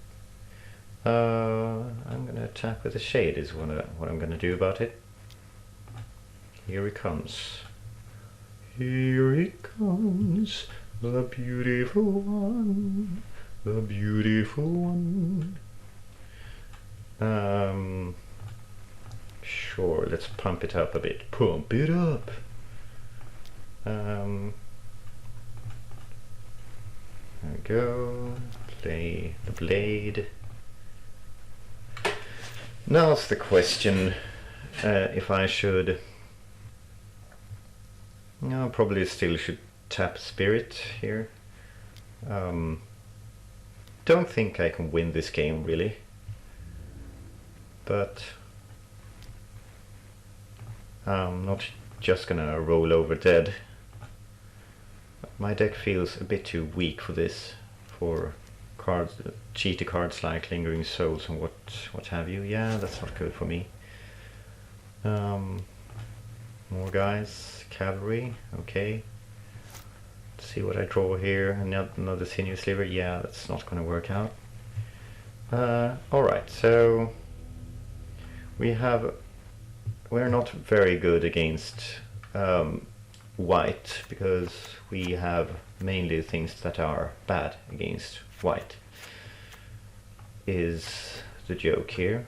I'm gonna attack with a shade is what I'm gonna do about it. Here he comes. Here he comes, the beautiful one, the beautiful one. Sure, let's pump it up a bit. Pump it up. There we go. Play the blade. Now's the question if I should. No, probably still should tap Spirit here. Don't think I can win this game really. But I'm not just gonna roll over dead. My deck feels a bit too weak for this, for cards, cheaty cards like Lingering Souls and what have you. Yeah, that's not good for me. More guys, cavalry, okay. Let's see what I draw here. Another Sinuous Liver. Yeah, that's not gonna work out. Alright, so we have we're not very good against white, because we have mainly things that are bad against white, is the joke here.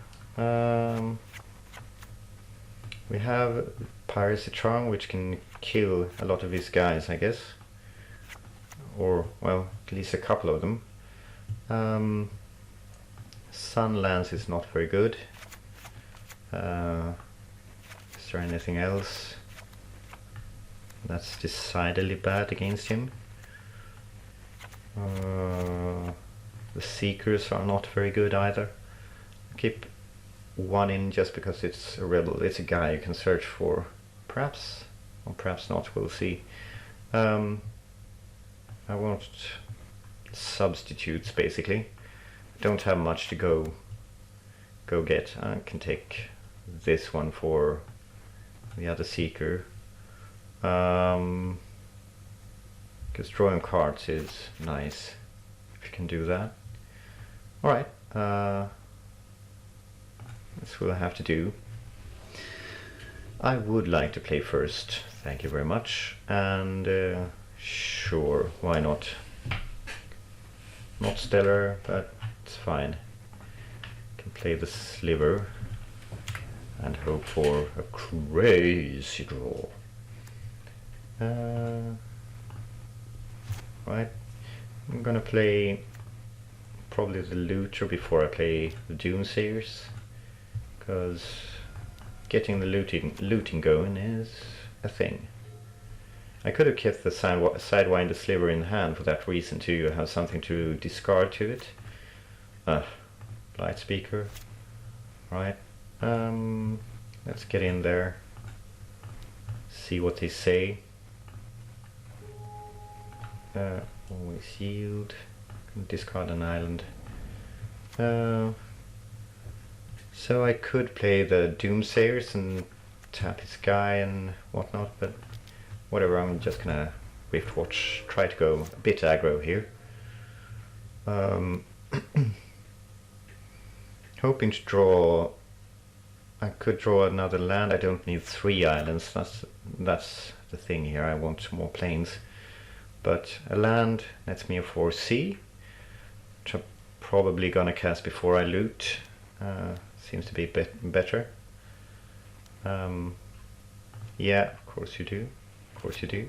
We have Piracy Charm, which can kill a lot of these guys, I guess. Or, well, at least a couple of them. Sun Lance is not very good. Is there anything else that's decidedly bad against him? The Seekers are not very good either. Keep one in just because it's a rebel. It's a guy you can search for. Perhaps, or perhaps not, we'll see. I want substitutes basically. Don't have much to go get. I can take this one for the other Seeker. Because drawing cards is nice if you can do that. Alright, this will have to do. I would like to play first, thank you very much, and sure, why not? Not stellar, but it's fine. Can play the sliver and hope for a crazy draw. Right, I'm gonna play probably the looter before I play the Doomsayers, because getting the looting going is a thing. I could have kept the Sidewinder Sliver in hand for that reason too, have something to discard to it. Light Speaker. Right. Let's get in there. See what they say. Always yield. Discard an island. So I could play the Doomsayers and tap his guy and whatnot, but whatever, I'm just gonna Rift Watch, try to go a bit aggro here. Hoping to draw, I could draw another land. I don't need 3 islands, that's the thing here, I want more planes. But a land lets me a 4C, which I'm probably gonna cast before I loot. Seems to be better. Yeah, of course you do. Of course you do.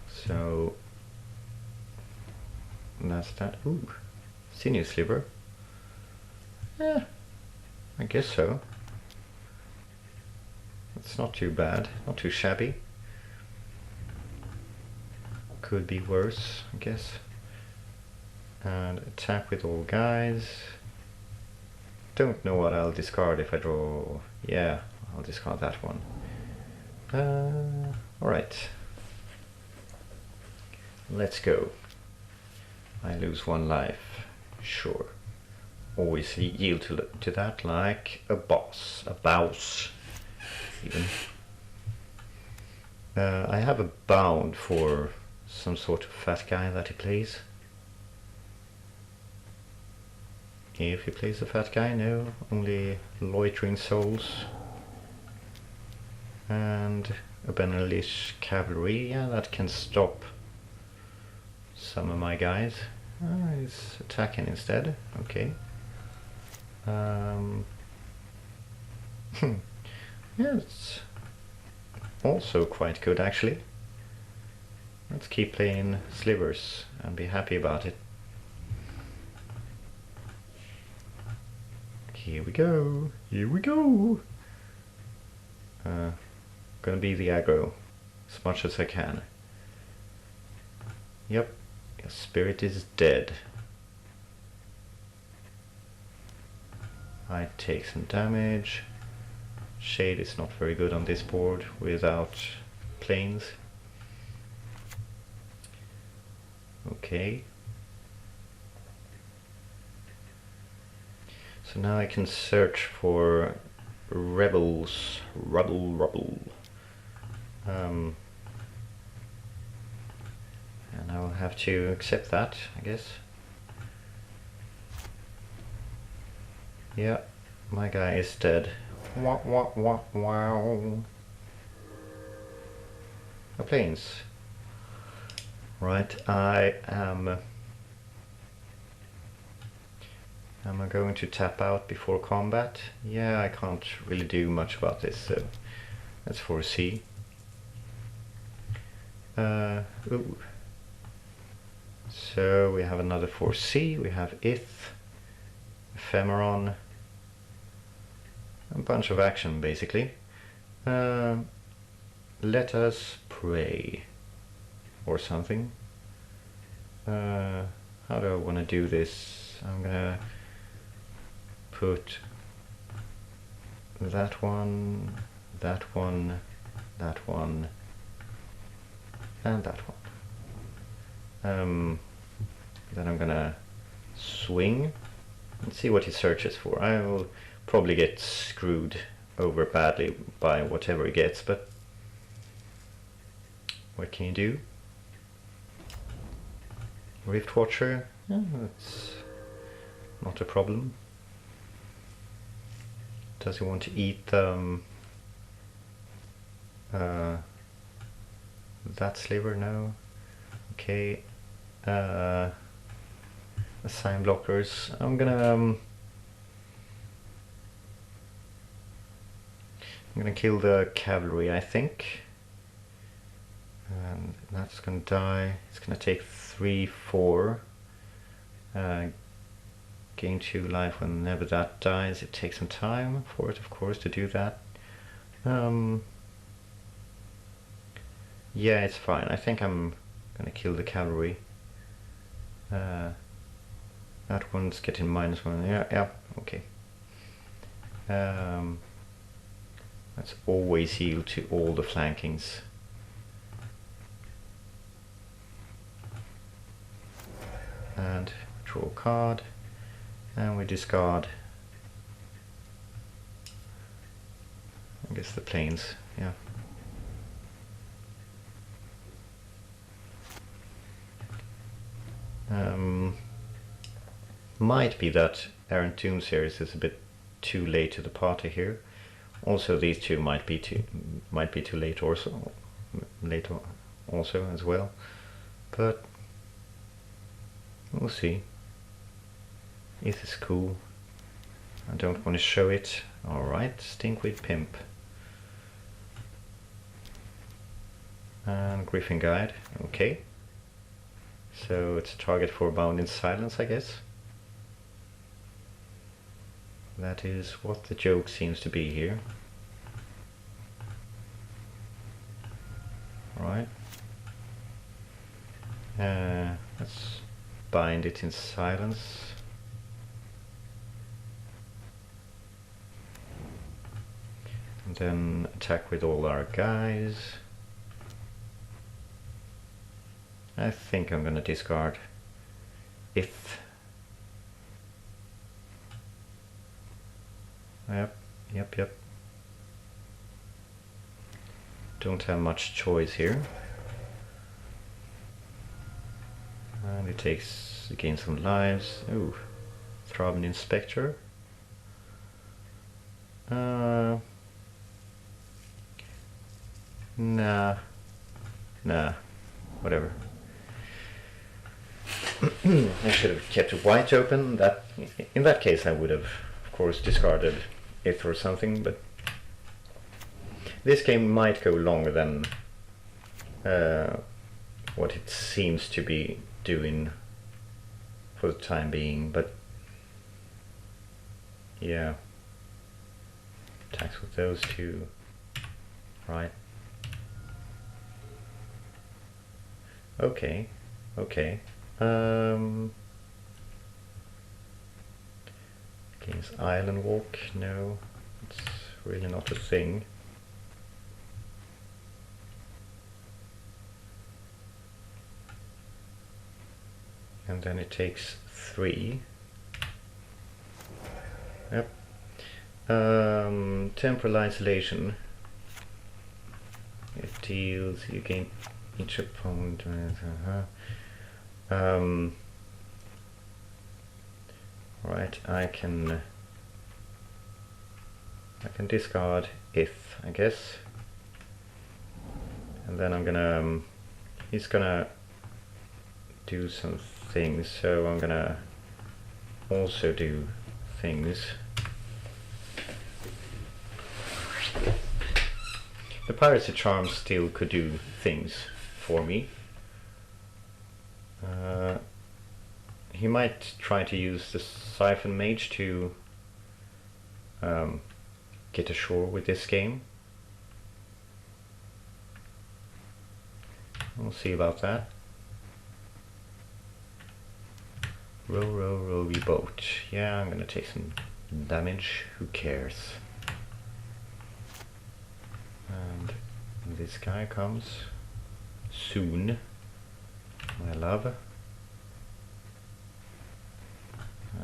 So that's that. Ooh, Sinew Sliver. Yeah, I guess so. It's not too bad, not too shabby. Could be worse, I guess. And attack with all guys. Don't know what I'll discard if I draw. Yeah, I'll discard that one. Alright. Let's go. I lose 1 life. Sure. Always yield to that like a boss. A boss. Even. I have a bound for some sort of fat guy that he plays. If he plays a fat guy, no, only loitering souls. And a Benelish cavalry, yeah, that can stop some of my guys. He's attacking instead, okay. Yeah, it's also quite good actually. Let's keep playing slivers and be happy about it. Here we go, here we go. Gonna be the aggro as much as I can. Yep, your spirit is dead. I take some damage. Shade is not very good on this board without planes. Okay. So now I can search for rebels, rubble. And I will have to accept that, I guess. Yeah, my guy is dead. Wah, wah, wah, wow. No planes. Right, am I going to tap out before combat? Yeah, I can't really do much about this, so let's foresee. Ooh. So we have another 4C, we have Ith, Ephemeron, a bunch of action basically. Let us pray, or something. How do I want to do this? I'm gonna put that one, that one, that one, and that one. Then I'm gonna swing and see what he searches for. I will probably get screwed over badly by whatever he gets, but what can you do? Rift Watcher, that's not a problem. Does he want to eat that sliver? No. Okay. Assign blockers. I'm gonna kill the cavalry, I think. And that's gonna die. It's gonna take 3, 4. Gain 2 life whenever that dies. It takes some time for it, of course, to do that. Yeah, it's fine. I think I'm gonna kill the cavalry. That one's getting -1. Yeah, okay. Let's always heal to all the flankings. And draw a card. And we discard, I guess, the planes, yeah. Might be that Aaron Toon series is a bit too late to the party here. Also, these two might be too late also, as well. But we'll see. This is cool. I don't want to show it. Alright, Stinkweed Pimp. And Griffin Guide, okay. So it's a target for Bound in Silence, I guess. That is what the joke seems to be here. Right. Let's bind it in silence. And then attack with all our guys. I think I'm gonna discard Ith. Yep. Don't have much choice here. And it gains some lives. Ooh, Throbbing Inspector. Nah, whatever. I should have kept it white open. In that case I would have, of course, discarded Ith or something, but this game might go longer than what it seems to be doing for the time being, but yeah. Attacks with those two, right? Okay. Against Island Walk, no, it's really not a thing. And then it takes 3. Yep. Temporal Isolation. It deals, you gain each opponent. Right, I can I can discard if, I guess. And then I'm gonna, he's gonna do some things, so I'm gonna also do things. The Pirate's Charm still could do things for me. He might try to use the Siphon Mage to get ashore with this game. We'll see about that. Row, row, row your boat. Yeah, I'm gonna take some damage. Who cares? And this guy comes soon, my love.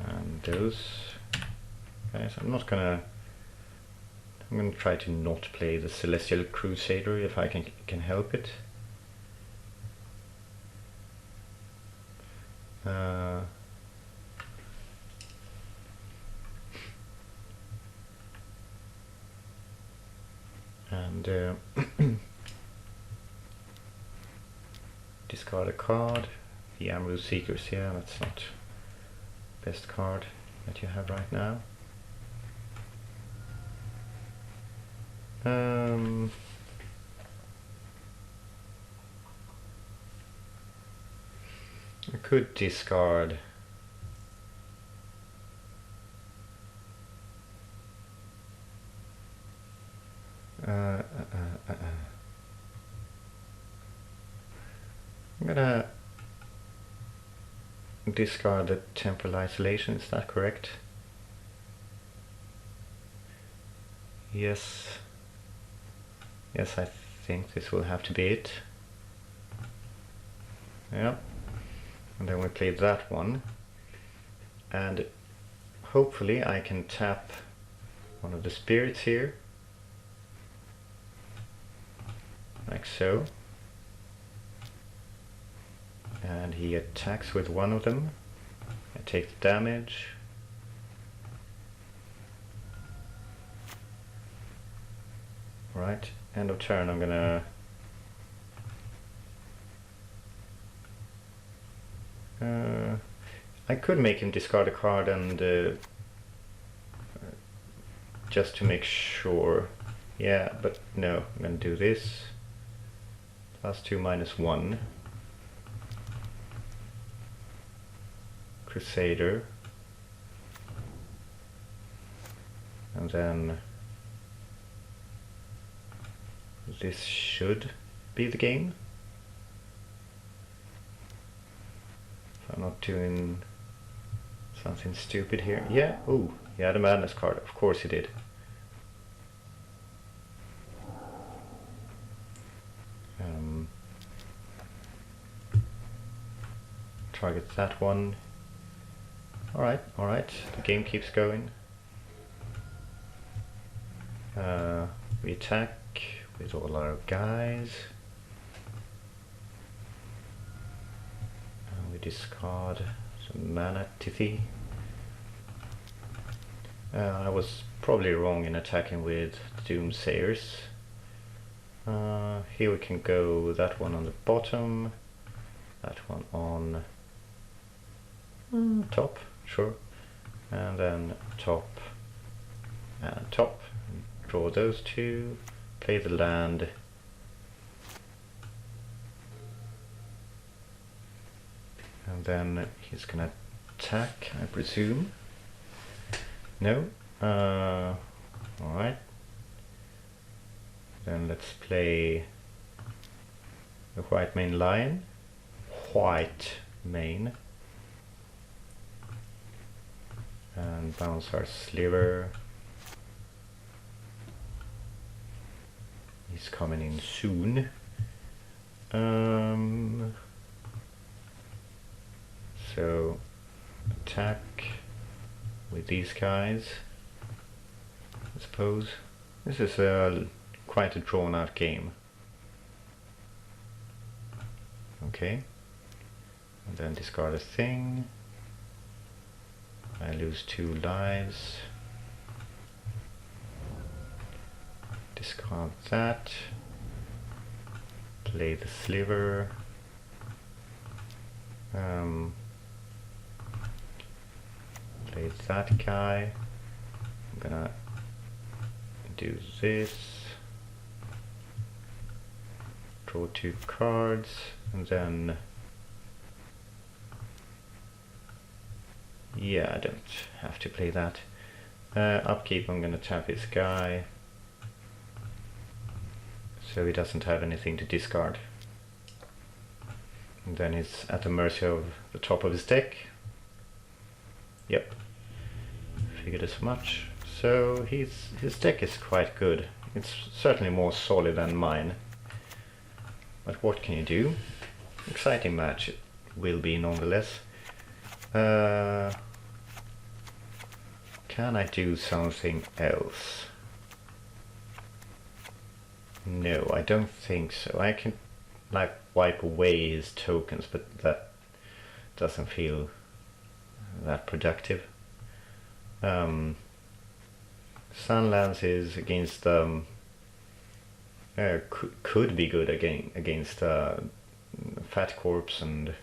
And those guys, I'm gonna try to not play the Celestial Crusader if I can help it. And discard a card. The Amru Seekers, yeah, that's not best card that you have right now. I could discard I'm gonna discard the Temporal Isolation, is that correct? Yes. Yes, I think this will have to be it. Yeah. And then we play that one. And hopefully I can tap one of the spirits here. Like so. And he attacks with one of them. I take the damage. Right, end of turn I'm gonna I could make him discard a card and just to make sure. Yeah, but no, I'm gonna do this. +2 -1. Crusader. And then this should be the game. If I'm not doing something stupid here. Yeah, oh, yeah, the Madness card, of course he did. Target that one. Alright, the game keeps going. We attack with all our guys. And we discard some mana tithy. I was probably wrong in attacking with Doomsayers. Here we can go that one on the bottom, that one on top, sure, and then top and top. Draw those two, play the land, and then he's gonna attack, I presume. No? Alright. Then let's play the White Mane Lion. White Mane. And bounce our Sliver. He's coming in soon. So attack with these guys, I suppose. This is quite a drawn out game. Okay. And then discard a thing. I lose 2 lives. discard that. Play the sliver. Play that guy. I'm gonna do this. Draw 2 cards, and then yeah, I don't have to play that. Upkeep, I'm gonna tap his guy so he doesn't have anything to discard. And then he's at the mercy of the top of his deck. Yep, figured as much. So his deck is quite good. It's certainly more solid than mine. But what can you do? Exciting match it will be nonetheless. Can I do something else? No, I don't think so. I can like wipe away his tokens, but that doesn't feel that productive. Sunlance is against could be good against Fat Corpse and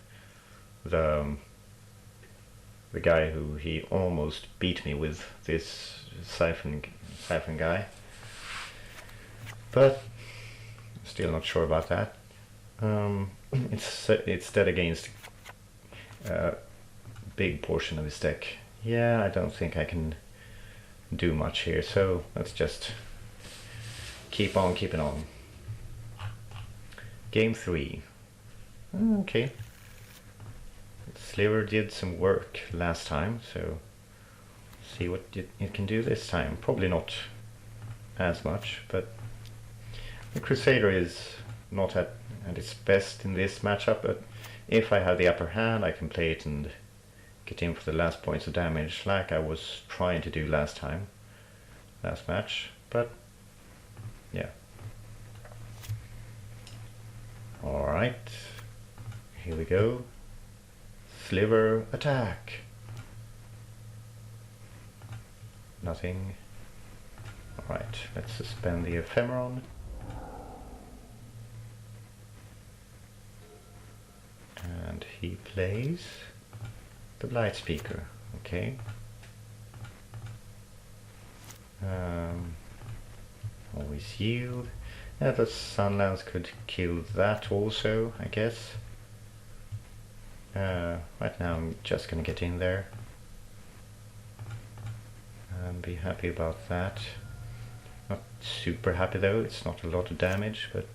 the guy who he almost beat me with, this Siphon guy. But still not sure about that. It's dead against a big portion of his deck. Yeah, I don't think I can do much here, so let's just keep on keeping on. Game 3. Okay. Sliver did some work last time, so see what it can do this time. Probably not as much, but the Crusader is not at its best in this matchup, but if I have the upper hand, I can play it and get in for the last points of damage, like I was trying to do last match, but yeah. Alright, here we go. Sliver attack. Nothing. Alright, let's suspend the Ephemeron. And he plays the Blight Speaker. Okay. Always yield. Yeah, the Sunlance could kill that also, I guess. Right now I'm just gonna get in there and be happy about that. Not super happy though, it's not a lot of damage, but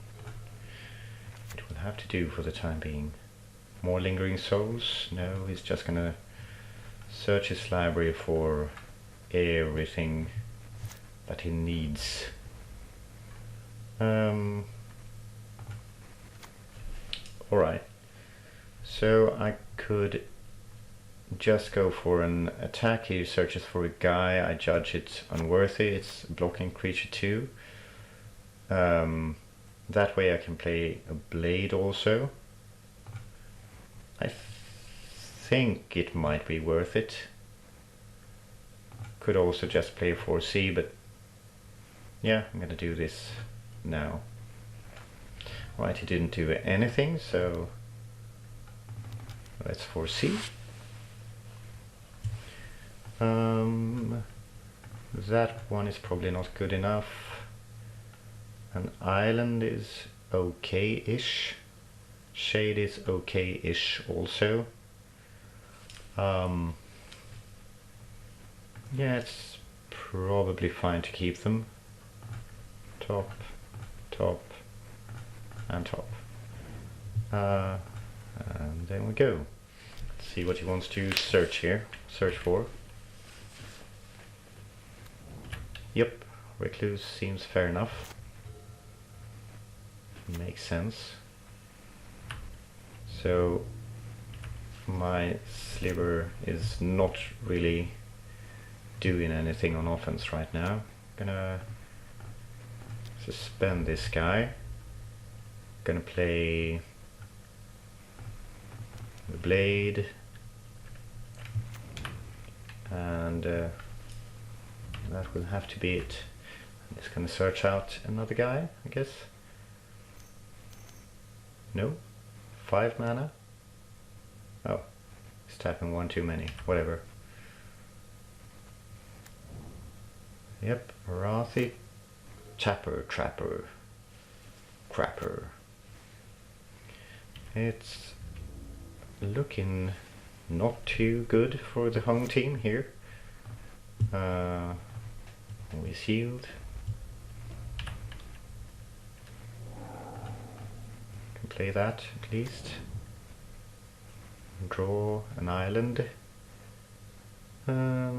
it will have to do for the time being. More Lingering Souls? No, he's just gonna search his library for everything that he needs. Alright, so I could just go for an attack. He searches for a guy, I judge it unworthy, it's blocking creature 2. That way I can play a blade also. I think it might be worth it. Could also just play a 4C, but yeah, I'm gonna do this now. Right, he didn't do anything, so let's 4C. That one is probably not good enough. An island is okay-ish. Shade is okay-ish also. Yeah, it's probably fine to keep them. Top, top, and top. And then we go. Let's see what he wants to search for. Yep, Recluse seems fair enough. Makes sense. So my Sliver is not really doing anything on offense right now. Gonna suspend this guy. Gonna play the blade, and that will have to be it. It's gonna search out another guy, I guess. No? 5 mana? Oh, he's tapping one too many. Whatever. Yep, Arathi. Tapper, Trapper. Crapper. It's looking not too good for the home team here. We sealed. Can play that at least. Draw an island. Yeah,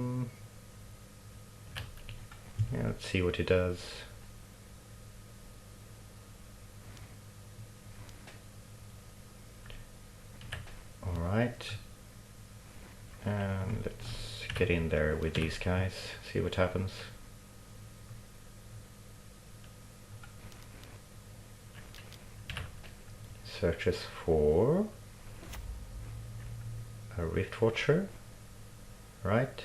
let's see what he does. Alright. And let's get in there with these guys, see what happens. Searches for a Rift Watcher, right?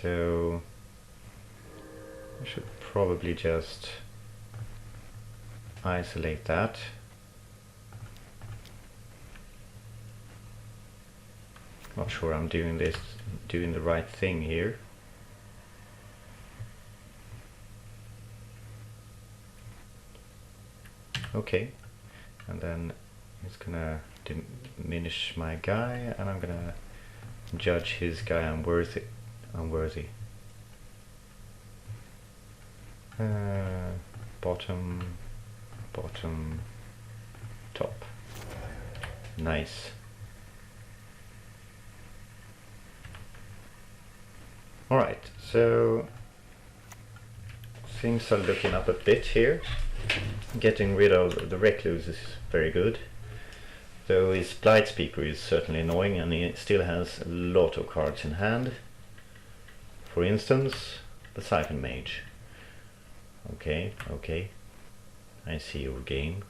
So I should probably just isolate that. Not sure I'm doing the right thing here. Okay, and then it's gonna diminish my guy, and I'm gonna judge his guy unworthy. Bottom, top. Nice. Alright, so things are looking up a bit here. Getting rid of the Recluse is very good, though his Blight Speaker is certainly annoying, and he still has a lot of cards in hand. For instance, the Siphon Mage. Okay, I see your game.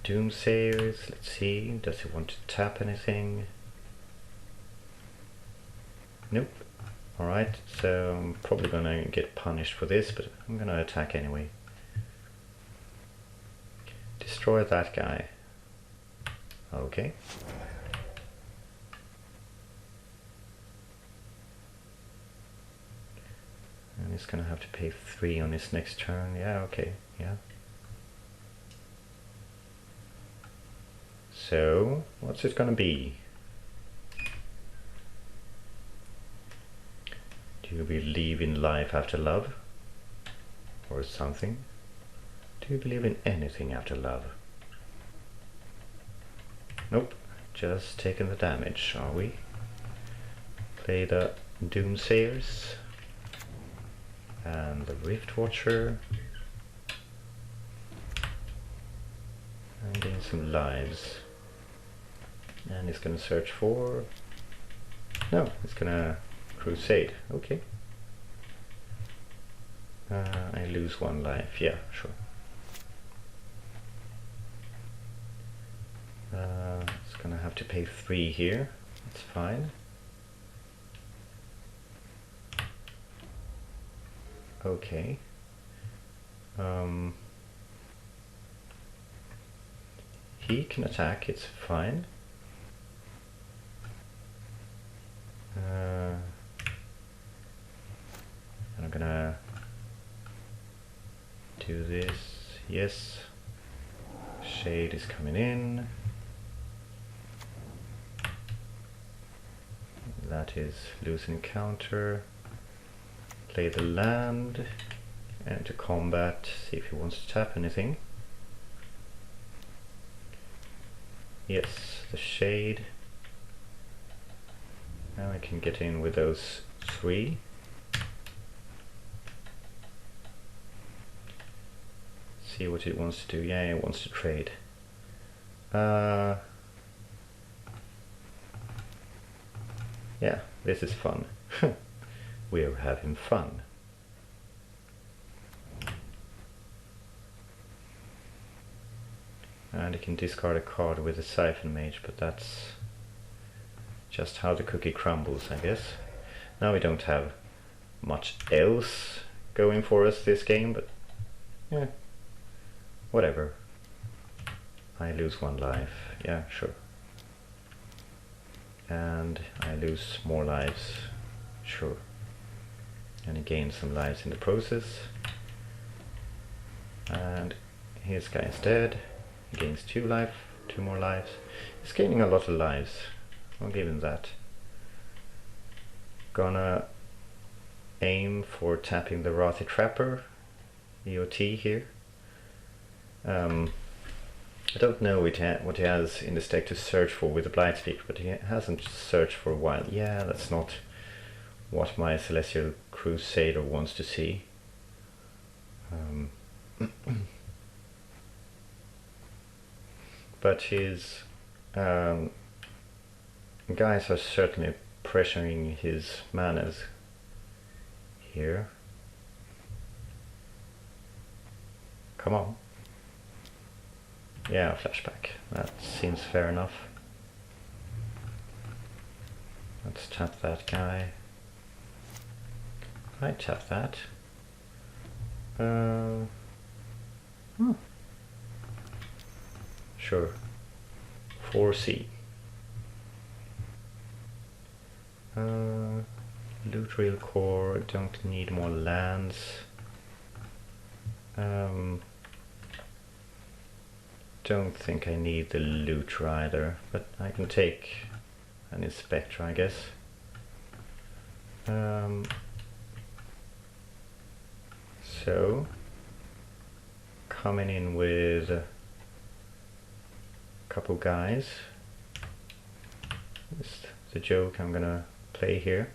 Doomsayers, let's see, does he want to tap anything? Nope. Alright, so I'm probably gonna get punished for this, but I'm gonna attack anyway. Destroy that guy. Okay. And he's gonna have to pay 3 on his next turn. Yeah, okay, yeah. So, what's it gonna be? Do you believe in life after love? Or something? Do you believe in anything after love? Nope, just taking the damage, are we? Play the Doomsayers and the Rift Watcher, and gain some lives. And he's gonna search for... No, he's gonna Crusade. Okay. I lose 1 life. Yeah, sure. It's gonna have to pay 3 here. That's fine. Okay. He can attack. It's fine. And I'm gonna do this. Yes. Shade is coming in. That is lose encounter. Play the land. And to combat, see if he wants to tap anything. Yes, the Shade. Now I can get in with those 3. See what it wants to do. Yeah, it wants to trade. Yeah, this is fun. We're having fun. And he can discard a card with a Siphon Mage, but that's just how the cookie crumbles, I guess. Now we don't have much else going for us this game, but yeah, whatever. I lose 1 life, yeah, sure. And I lose more lives, sure. And he gains some lives in the process. And his guy is dead. He gains 2 more lives. He's gaining a lot of lives, I'll give him that. Gonna aim for tapping the Wrathy Trapper, EOT here. I don't know what he has in this deck to search for with the Blightspeaker, but he hasn't searched for a while. Yeah, that's not what my Celestial Crusader wants to see. But his guys are certainly pressuring his manas here. Come on. Yeah, flashback. That seems fair enough. Let's tap that guy. I tap that. Sure. 4C. Loot Real Core, don't need more lands. Don't think I need the loot either, but I can take an Inspector, I guess. So, coming in with a couple guys. This is the joke I'm gonna play here.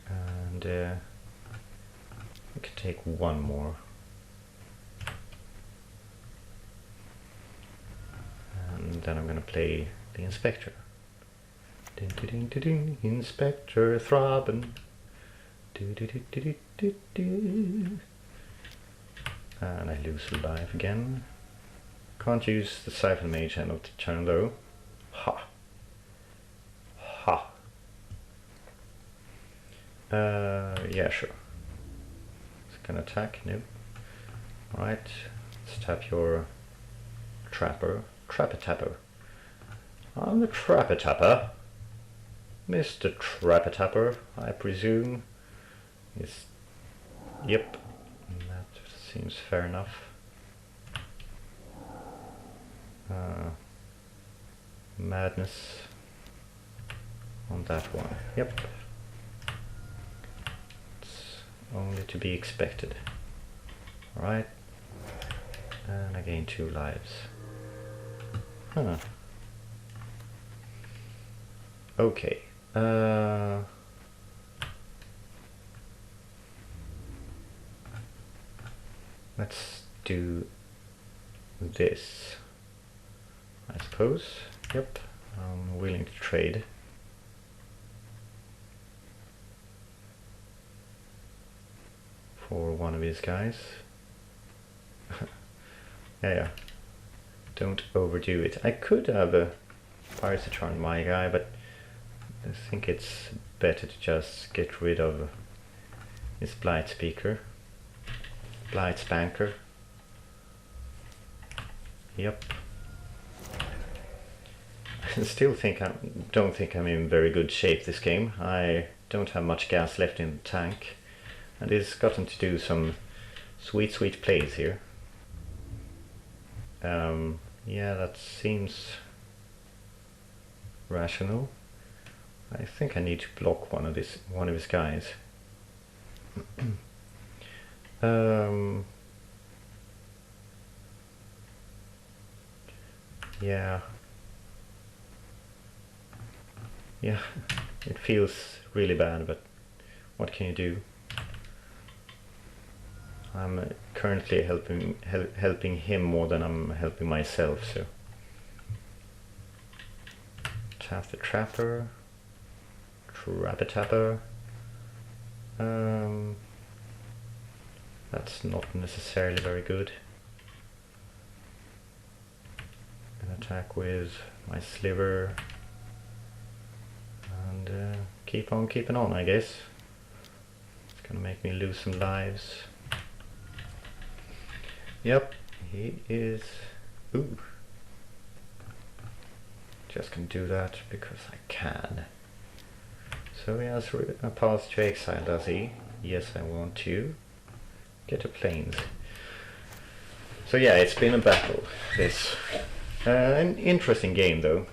And I could take 1 more. And then I'm gonna play the Inspector. Ding, ding, ding, ding, Inspector Throbbing. And I lose a life again. Can't use the Siphon Mage end of the turn though. Ha! Ha! Yeah, sure. Can attack? No. Alright, let's tap your Trapper. Trapper-tapper. I'm the Trapper-tapper. Mr. Trapper-tapper, I presume. Is... Yep. That seems fair enough. Madness on that one. Yep. Only to be expected. Alright. And I gain 2 lives. Huh. Okay. Let's do this. I suppose. Yep. I'm willing to trade. For one of these guys. Yeah. Don't overdo it. I could have a Piracy on my guy, but I think it's better to just get rid of his Blightspeaker. Blightspanker. Yep. I still don't think I'm in very good shape this game. I don't have much gas left in the tank. And it's gotten to do some sweet plays here. Yeah, that seems rational. I think I need to block one of his guys. Yeah. Yeah, it feels really bad, but what can you do? I'm currently helping him more than I'm helping myself, so. Tap the Trapper. Trapper-tapper. That's not necessarily very good. Gonna attack with my sliver and keep on keeping on, I guess. It's gonna make me lose some lives. Yep, he is... Ooh. Just gonna do that because I can. So he has a path to exile, does he? Yes, I want to get to planes. So yeah, it's been a battle, this. An interesting game though.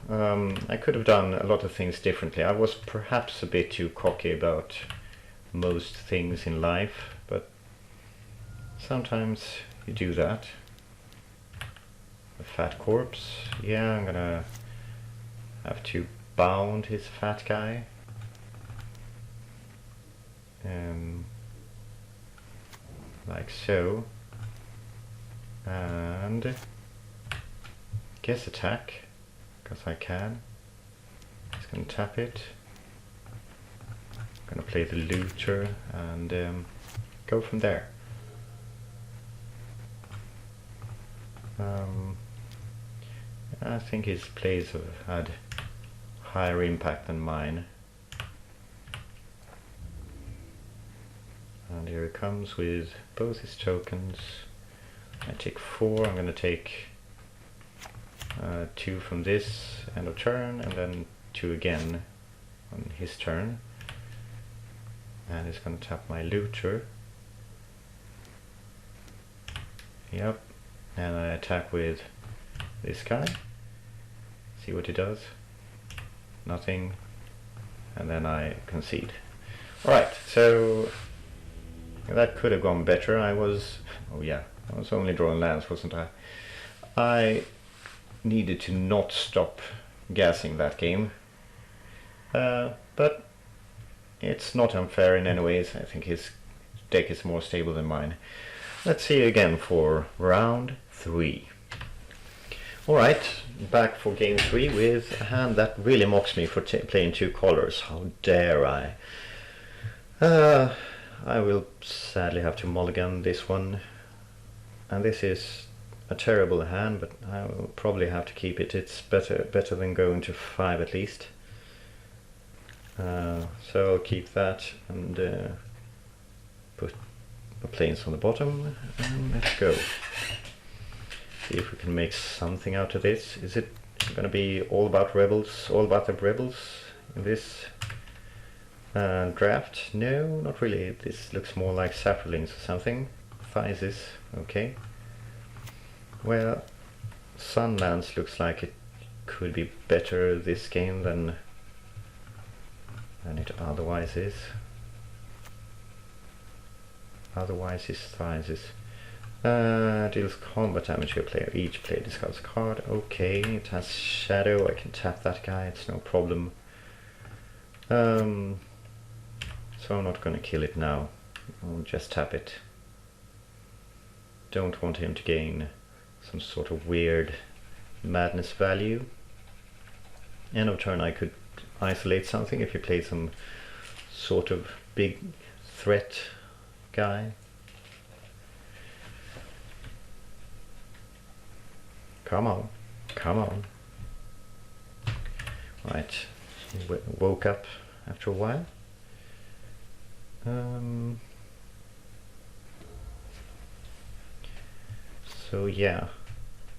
I could have done a lot of things differently. I was perhaps a bit too cocky about most things in life, but sometimes you do that. A fat corpse. Yeah, I'm gonna have to bound his fat guy. Like so. And guess attack, because I can. Just gonna tap it. Gonna play the looter and go from there. I think his plays have had higher impact than mine. And here he comes with both his tokens. I take 4, I'm going to take 2 from this end of turn and then 2 again on his turn. And he's going to tap my looter. Yep, and I attack with this guy. See what he does. Nothing. And then I concede. Alright, so that could have gone better. I was only drawing lands, wasn't I? I needed to not stop gassing that game. But it's not unfair in any ways. I think his deck is more stable than mine. Let's see again for round 3. Alright, back for game 3 with a hand that really mocks me for playing 2 colors. How dare I? I will sadly have to mulligan this one. And this is a terrible hand, but I will probably have to keep it. It's better than going to 5 at least. So I'll keep that and put the planes on the bottom and let's go. See if we can make something out of this. Is it going to be all about rebels, all about the rebels in this draft? No, not really. This looks more like saplings or something. Physis, okay. Well, Sunlands looks like it could be better this game than it otherwise is. Otherwise is Physis. Deals combat damage to a player. Each player discards a card. Okay, it has shadow. I can tap that guy. It's no problem. So I'm not going to kill it now. I'll just tap it. Don't want him to gain some sort of weird madness value. End of turn I could isolate something if you play some sort of big threat guy. Come on, come on. Right, woke up after a while. So yeah,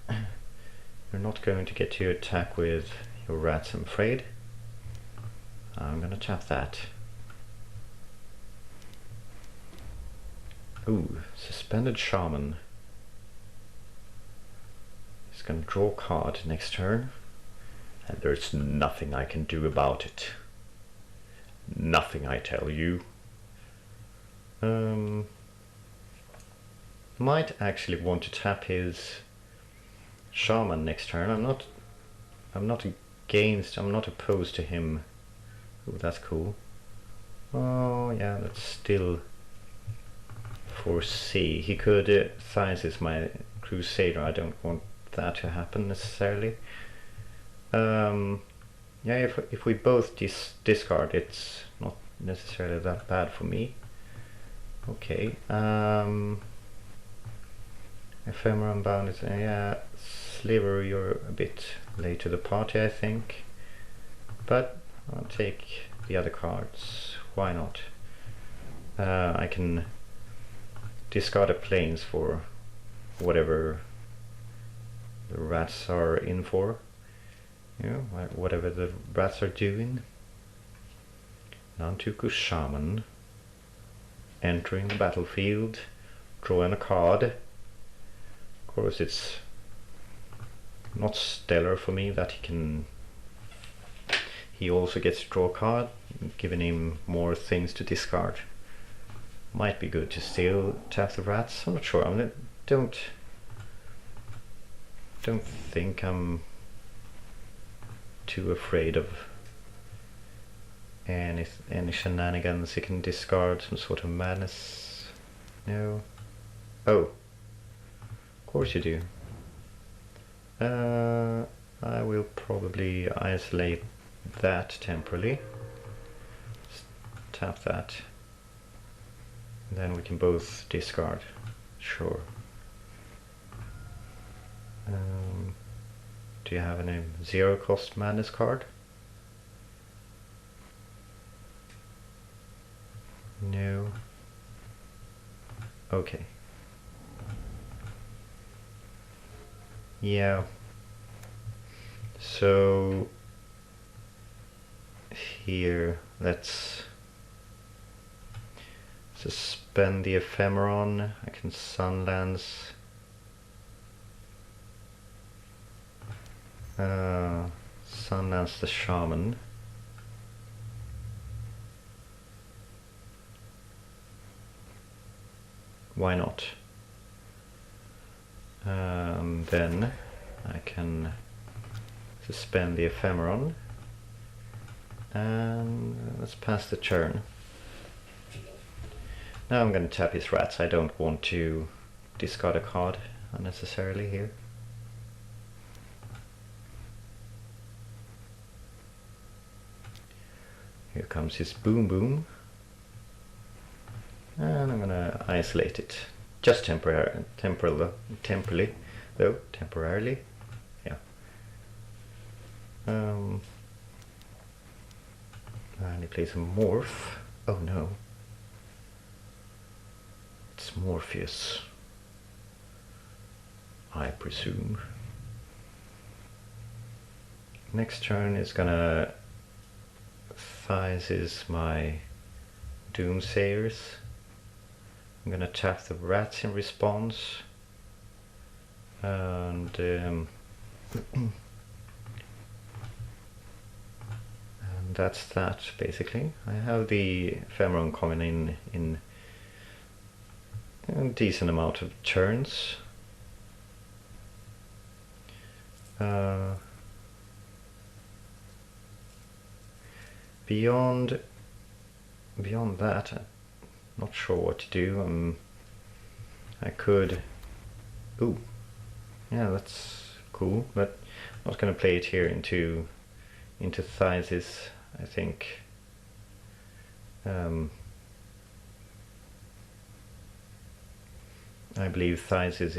you're not going to get to attack with your rats, I'm afraid. I'm gonna tap that. Ooh, Suspended Shaman. He's gonna draw a card next turn, and there's nothing I can do about it. Nothing, I tell you. Might actually want to tap his Shaman next turn. I'm not opposed to him. Ooh, that's cool. Oh yeah, that's still foresee. He could Physis my Crusader. I don't want that to happen necessarily. Yeah, if we both discard, it's not necessarily that bad for me. Okay. Ephemeral Unbound is yeah. Sliver, you're a bit late to the party, I think. But I'll take the other cards. Why not? I can discard a planes for whatever the rats are in for. You know, whatever the rats are doing. Nantuku Shaman. Entering the battlefield. Drawing a card. Of course, it's not stellar for me that he also gets to draw a card, giving him more things to discard. Might be good to still tap the rats. I'm not sure. Don't think I'm too afraid of any shenanigans. He can discard some sort of madness. No. Oh, of course you do. I will probably isolate that temporarily. Tap that. Then we can both discard. Sure. Do you have any zero cost madness card? No. Okay. Yeah. So here let's suspend the Ephemeron. I can Sunlance. Sunlance the Shaman. Why not? Then I can suspend the Ephemeron. And let's pass the turn. Now I'm going to tap his rats. I don't want to discard a card unnecessarily here. Here comes his Boom Boom. And I'm going to isolate it. Just temporarily, though. Temporarily. Yeah. And he plays a Morph. Oh no. It's Morpheus, I presume. Next turn is gonna Thizes my Doomsayers. I'm gonna tap the rats in response. And and that's that basically. I have the Ephemeron coming in a decent amount of turns. Beyond that, I'm not sure what to do. I could. Ooh, yeah, that's cool. But I'm not going to play it here into Thizes. I think. I believe Thizes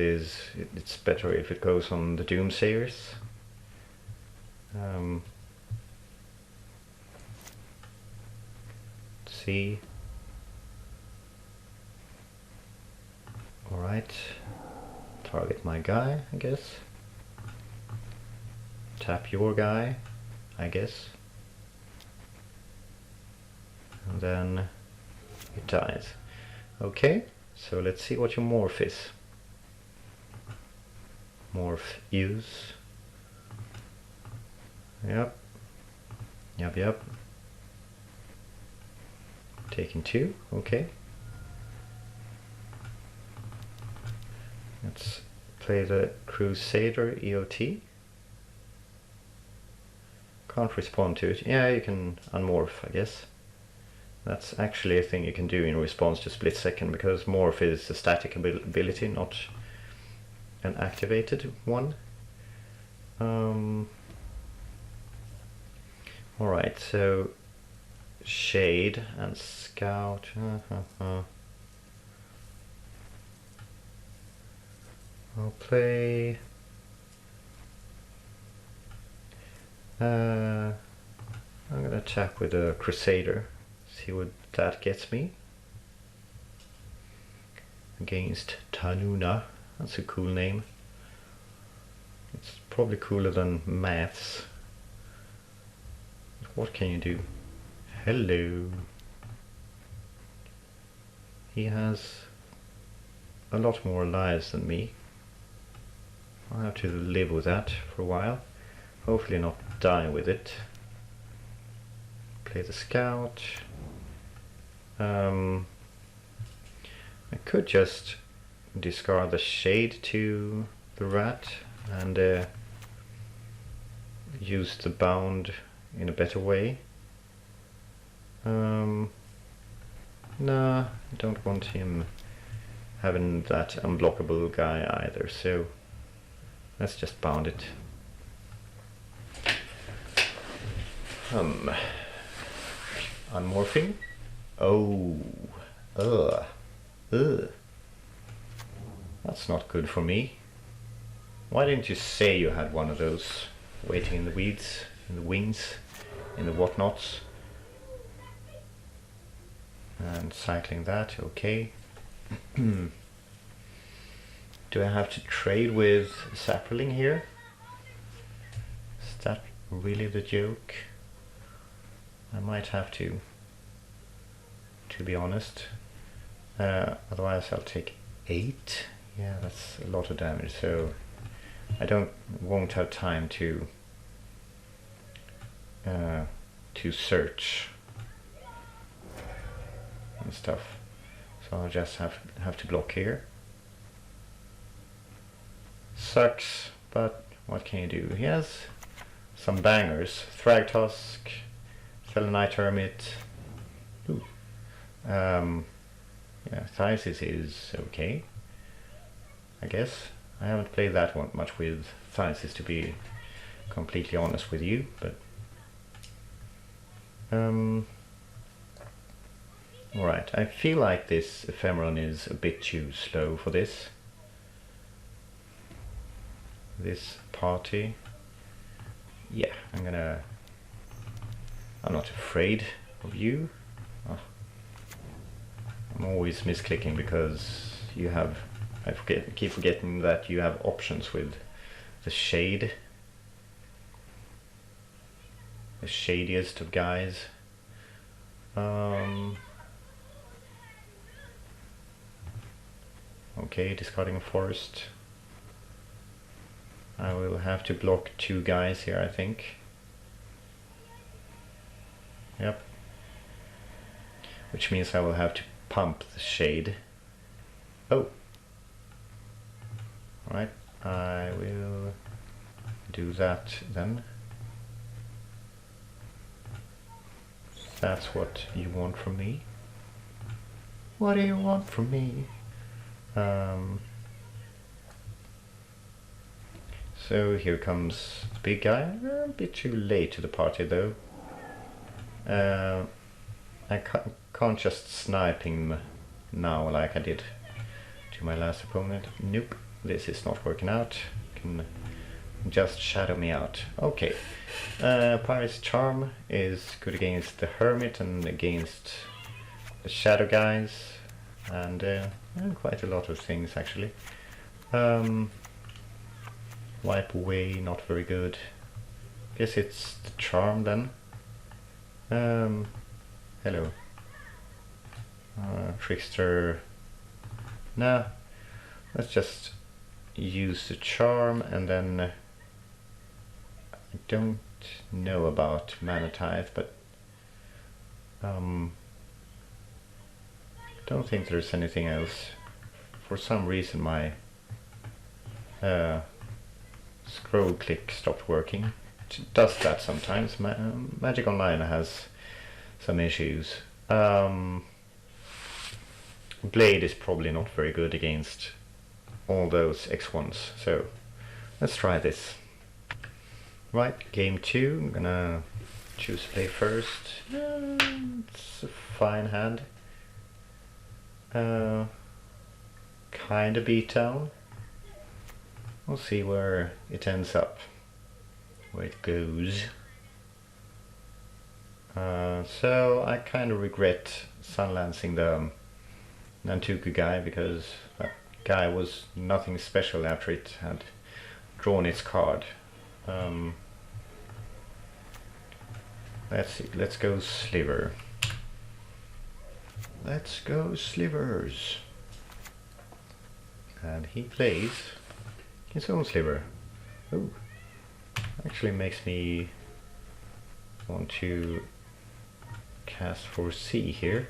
it's better if it goes on the Doomsayers. See. Alright. Target my guy, I guess. Tap your guy, I guess. And then it dies. Okay, so let's see what your morph is. Morph use. Yep. Yep. Taking 2, okay. Let's play the Crusader EOT. Can't respond to it. Yeah, you can unmorph, I guess. That's actually a thing you can do in response to split second, because morph is a static ability, not an activated one. Alright, so Shade and Scout. I'll play... I'm gonna attack with a Crusader, see what that gets me. Against Tanuna, that's a cool name. It's probably cooler than Maths. What can you do? Hello. He has a lot more lives than me. I'll have to live with that for a while. Hopefully not die with it. Play the scout. I could just discard the shade to the rat and use the bound in a better way. Nah, I don't want him having that unblockable guy either, so let's just bound it. Unmorphing. Oh, that's not good for me. Why didn't you say you had one of those waiting in the weeds, in the wings, in the whatnots? And cycling that, okay. Do I have to trade with Sapperling here? Is that really the joke? I might have to be honest. Otherwise I'll take 8. Yeah, that's a lot of damage, so I won't have time to search and stuff. So I'll just have to block here. Sucks, but what can you do? He has some bangers. Thragtusk, Selenite Hermit. Ooh. Yeah, Thysis is okay, I guess. I haven't played that one much with Thysis, to be completely honest with you, but alright, I feel like this Ephemeron is a bit too slow for this party. Yeah, I'm not afraid of you. Oh. I'm always misclicking because I keep forgetting that you have options with the shade. The shadiest of guys. Okay, discarding a forest. I will have to block 2 guys here, I think. Yep. Which means I will have to pump the shade. Oh. Alright, I will do that then. That's what you want from me. What do you want from me? So here comes the big guy. A bit too late to the party though. I can't just snipe him now like I did to my last opponent. Nope, this is not working out. Can just shadow me out. Okay, Pirate's Charm is good against the Hermit and against the Shadow guys, and quite a lot of things actually. Wipe away, not very good. Guess it's the Charm then. Hello. Trickster. Nah, let's just use the Charm, and then I don't know about Mana Tithe, but don't think there's anything else. For some reason my scroll click stopped working. It does that sometimes. Magic Online has some issues. Blade is probably not very good against all those X1s, so let's try this. Right, game 2, I'm gonna choose play first. It's a fine hand. Kinda beat down. we'll see where it ends up, where it goes. So I kind of regret sunlancing the Nantuko guy, because that guy was nothing special after it had drawn its card. Let's see, let's go Sliver. Let's go Slivers. And he plays his own Sliver. Oh, actually makes me want to cast for C here.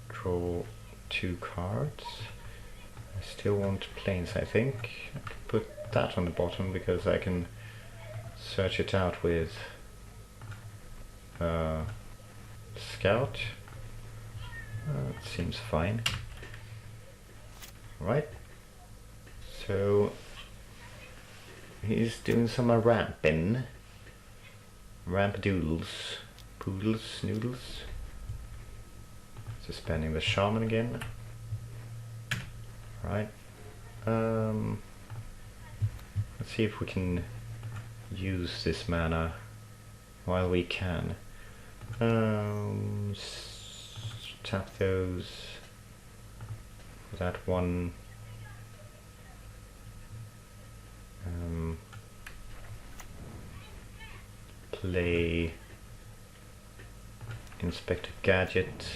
Draw 2 cards. I still want planes, I think. I can put that on the bottom because I can search it out with Scout. It seems fine. Right. So he's doing some ramping. Rampadoodles. Poodles, noodles. Suspending the shaman again. Right. Let's see if we can use this mana while we can. Tap those for that one. Play Inspector Gadget,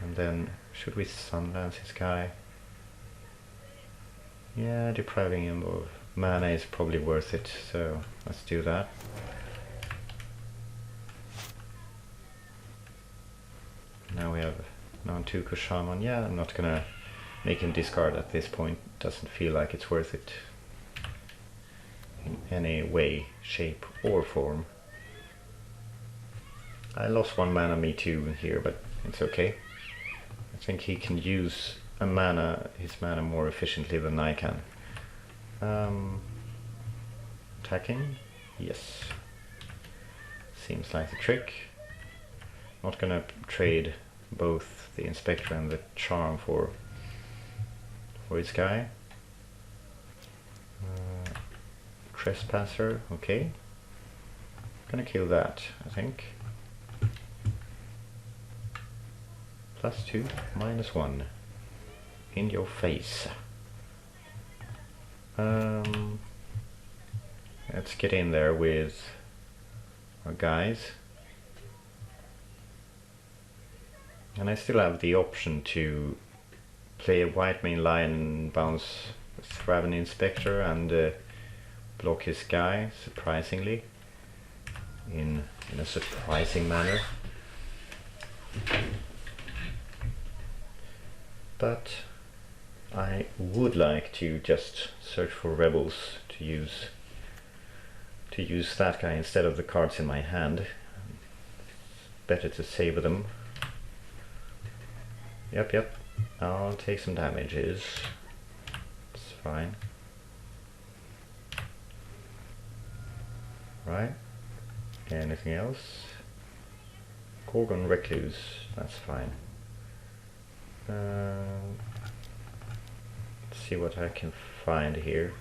and then should we sunlance this guy? Yeah, depriving him of mana is probably worth it, so let's do that. Now we have Nantuko Shaman. Yeah, I'm not gonna make him discard at this point. Doesn't feel like it's worth it in any way, shape or form. I lost 1 mana, me too, here, but it's okay. I think he can use his mana more efficiently than I can. Attacking? Yes. Seems like the trick. Not gonna trade both the Inspector and the Charm for his guy. Trespasser, okay. Gonna kill that, I think. +2, -1. In your face. Let's get in there with our guys. And I still have the option to play a white main lion and bounce Thraven Inspector and block his guy, surprisingly. In a surprising manner. But I would like to just search for rebels to use that guy instead of the cards in my hand. Better to savor them. Yep. I'll take some damages. It's fine. Right. Anything else? Gorgon Recluse. That's fine. Let's see what I can find here.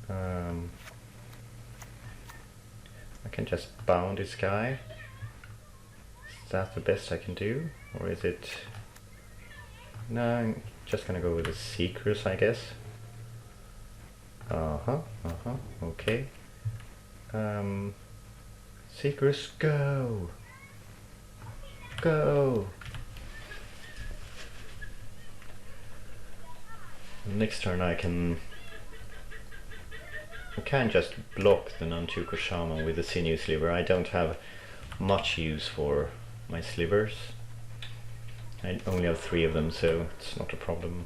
I can just bound this guy. Is that the best I can do? Or is it... No, I'm just gonna go with the Seekers, I guess. Okay. Seekers, go! Go! Next turn I can just block the Nantuko Shaman with the Sinew Sliver. I don't have much use for my slivers. I only have 3 of them, so it's not a problem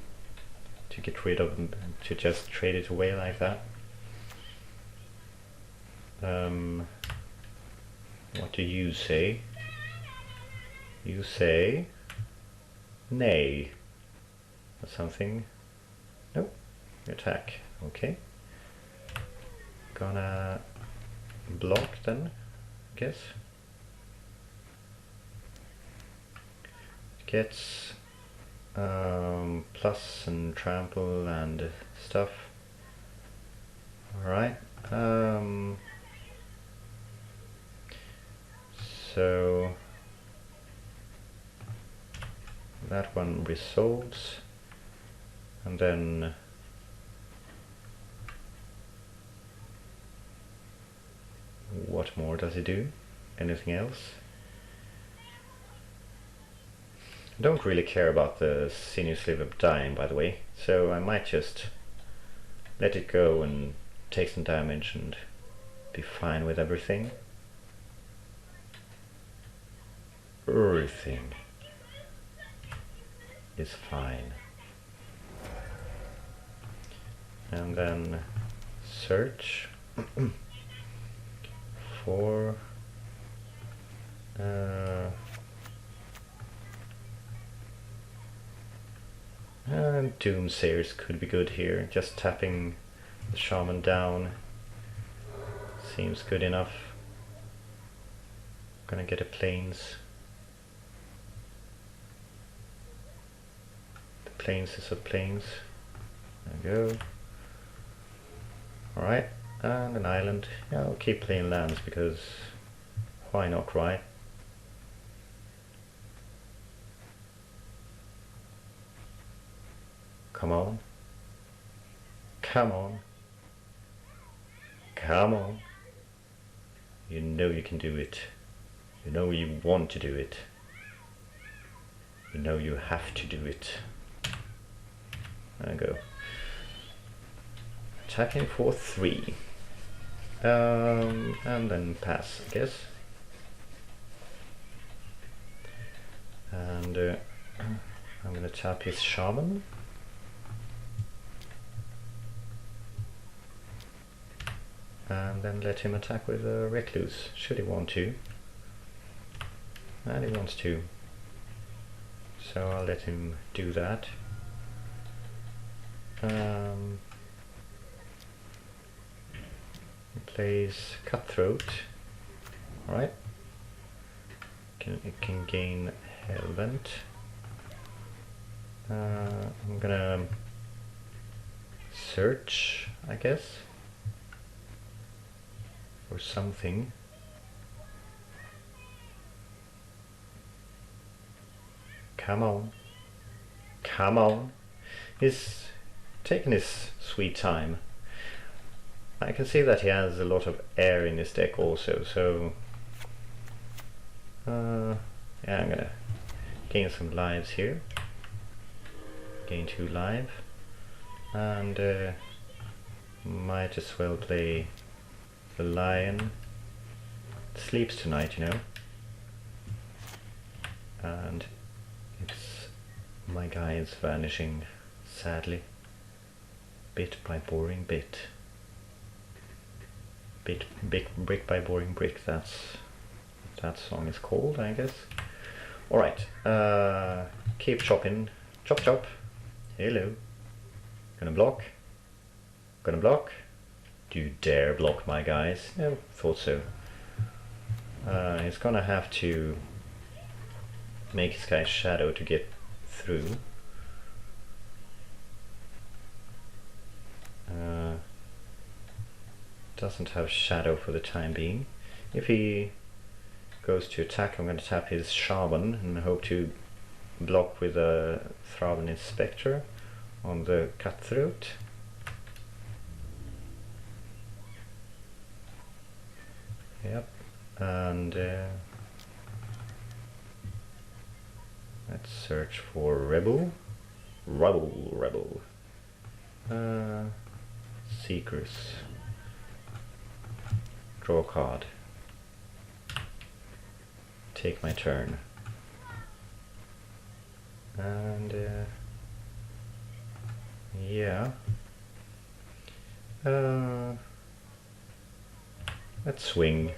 to get rid of them and to just trade it away like that. What do you say? You say nay or something. Nope. Attack. Okay. Gonna block then, I guess. gets plus and trample and stuff. Alright. So that one resolves, and then what more does it do? Anything else? I don't really care about the sinuous liver dying, by the way, so I might just let it go and take some damage and be fine with everything. Everything is fine. And then search for Doomsayers could be good here. Just tapping the shaman down seems good enough. Gonna get a plains. The plains is a plains. There we go. Alright, and an island. Yeah, I'll keep playing lands because why not, right? Come on. Come on. Come on. You know you can do it. You know you want to do it. You know you have to do it. There we go. Attacking for 3. And then pass, I guess. And I'm gonna tap his shaman. And then let him attack with a recluse, should he want to. And he wants to. So I'll let him do that. He plays Cutthroat. Alright. It can gain Hellvent. I'm gonna search, I guess, for something. Come on. Come on. He's taking his sweet time. I can see that he has a lot of air in his deck also, so yeah, I'm gonna gain some lives here. Gain 2 life, and might as well play the lion. It sleeps tonight, you know, and it's my guy is vanishing sadly, bit by boring bit. Brick by boring brick, that's what that song is called, I guess. Alright, keep chopping. Chop chop. Hello. Gonna block. Gonna block. Do you dare block my guys? No, thought so. He's gonna have to make his guy's shadow to get through. Doesn't have shadow for the time being. If he goes to attack, I'm going to tap his shaman and hope to block with a Thraben Inspector on the Cutthroat. Yep, and let's search for Rebel. Rebel. Seekers. Draw a card. Take my turn. And yeah. Let's swing.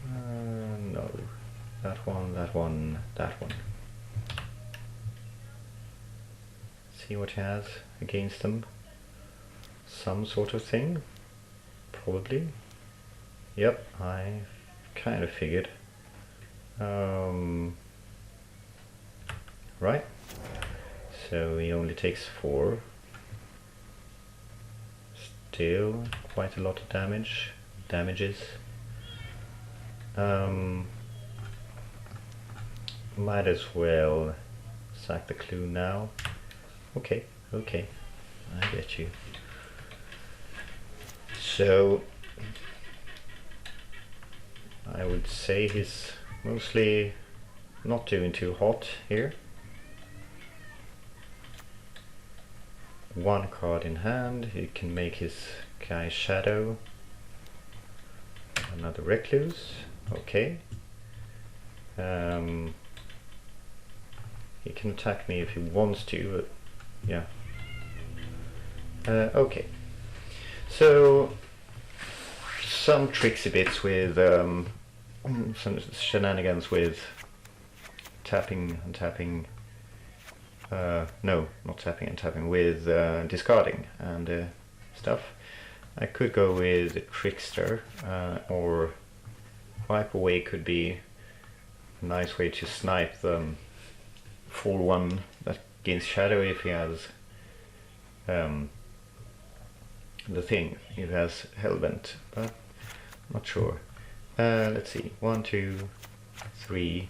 No. That one, that one, that one. See what he has against them. Some sort of thing. Probably. Yep, I kind of figured. Right, so he only takes 4. Still quite a lot of damages. Might as well sack the clue now. Okay, I get you. So I would say he's mostly not doing too hot here. 1 card in hand, he can make his guy shadow. Another recluse, okay. He can attack me if he wants to, but yeah. Okay. So some tricksy bits with some shenanigans with tapping and tapping. No, not tapping and tapping, with discarding and stuff. I could go with a Trickster, or Wipe Away could be a nice way to snipe the 4/1 that gains shadow if he has the thing, if he has Hellbent, but I'm not sure. Let's see, 1, 2, 3,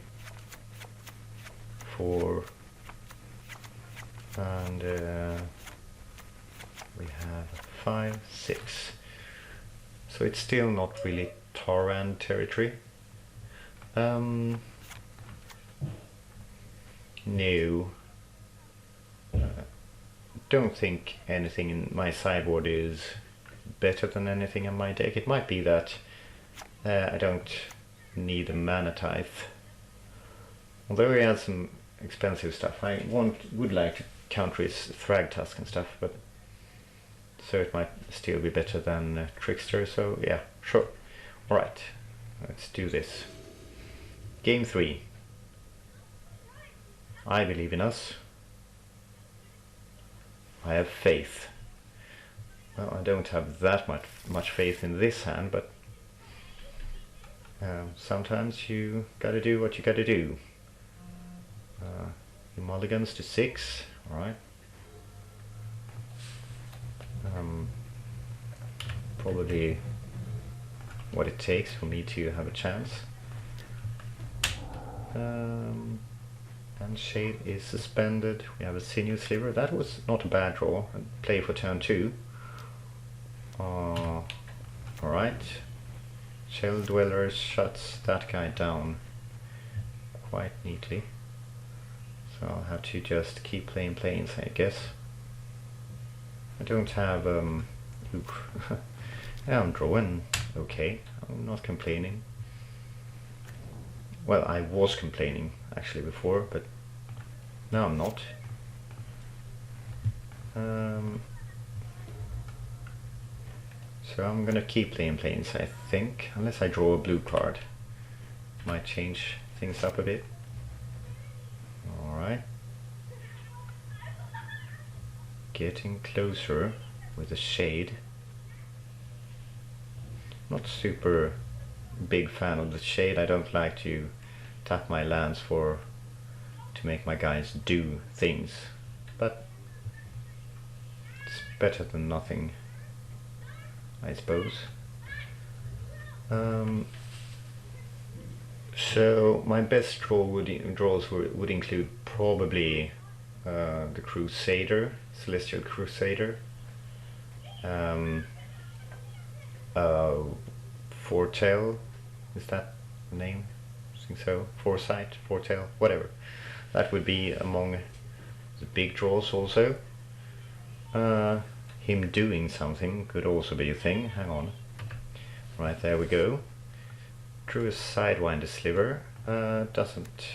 4, and we have 5, 6. So it's still not really Taran territory. No. Don't think anything in my sideboard is better than anything in my deck. It might be that I don't need a Mana Tithe. Although he has some expensive stuff, I would like to counter his Thragtusk and stuff, but so it might still be better than Trickster, so yeah, sure. Alright, let's do this. Game 3. I believe in us. I have faith. Well, I don't have that much faith in this hand, but sometimes you gotta do what you gotta do. He mulligans to 6, alright. Probably what it takes for me to have a chance. And Shade is suspended. We have a Sinew Sliver. That was not a bad draw. Play for turn 2. Alright. Shell Dweller shuts that guy down quite neatly. So I'll have to just keep playing planes, I guess. I don't have yeah, I'm drawing okay. I'm not complaining. Well, I was complaining actually before, but now I'm not. So I'm gonna keep playing planes, I think, unless I draw a blue card. Might change things up a bit. Alright. Getting closer with a Shade. Not super big fan of the Shade. I don't like to tap my lands to make my guys do things, but it's better than nothing, I suppose. So my best draws would include probably the Crusader, Celestial Crusader, Foretell, is that the name? I think so. Foresight, Foretell, whatever. That would be among the big draws also. Him doing something could also be a thing. Hang on. Right, there we go. Drew a Sidewinder Sliver. Doesn't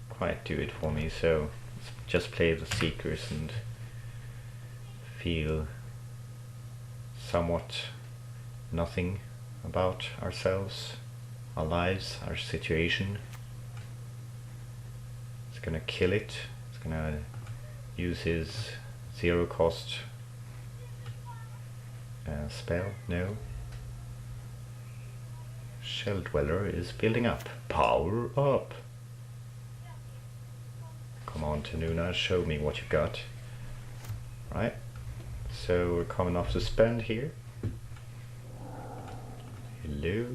quite do it for me, so let's just play the Seekers and feel somewhat nothing about ourselves, our lives, our situation. It's gonna kill it. It's gonna use his 0 cost spell. No. Shell Dweller is building up. Power up! Come on, Tanuna, show me what you got. Right, so we're coming off suspend here. Hello.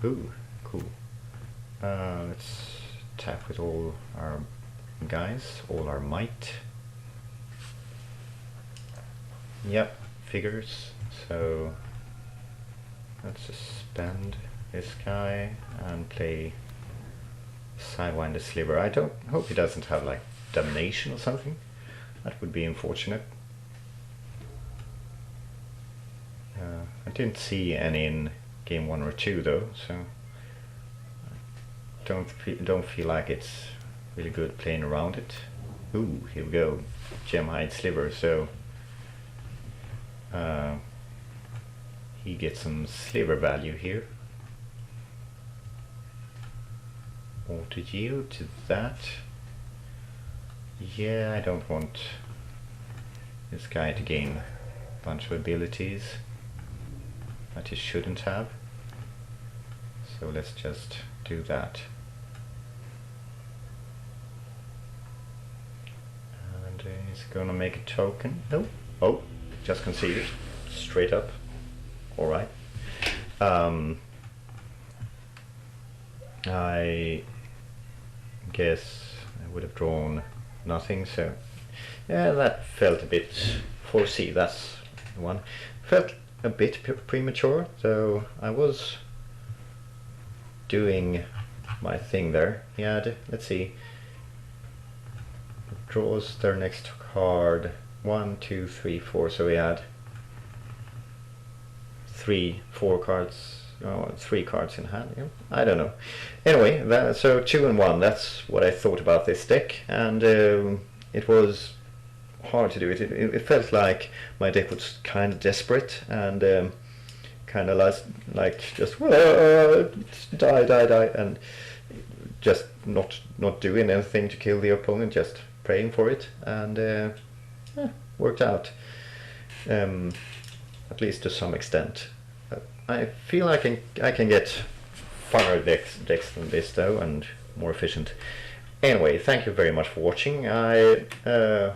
Ooh, cool. Let's tap with all our guys, all our might. Yep, figures. So let's suspend this guy and play Sidewinder Sliver. I don't hope he doesn't have like domination or something. That would be unfortunate. I didn't see any in game 1 or 2 though, so don't feel like it's really good playing around it. Ooh, here we go, Gemhide Sliver. So he gets some sliver value here. Auto yield to that. Yeah, I don't want this guy to gain a bunch of abilities that he shouldn't have. So let's just do that. And he's gonna make a token. No. Oh, just conceded. Straight up. Alright. I guess I would have drawn nothing, so yeah, that felt a bit foresee. That's the one. Felt a bit premature, so I was doing my thing there. He had, let's see, draws their next card 1, 2, 3, 4. So we had 3 cards in hand. Yeah, I don't know. Anyway, so 2 and 1. That's what I thought about this deck, and it was hard to do it. It felt like my deck was kind of desperate and kind of like just die, and just not doing anything to kill the opponent, just praying for it, and worked out, at least to some extent. I feel I can get far decks than this though, and more efficient. Anyway, thank you very much for watching. I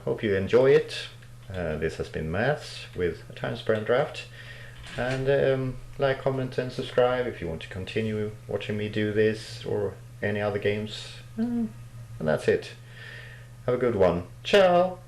hope you enjoy it. This has been Maths with a transparent draft, and like, comment and subscribe if you want to continue watching me do this or any other games. And that's it. Have a good one. Ciao!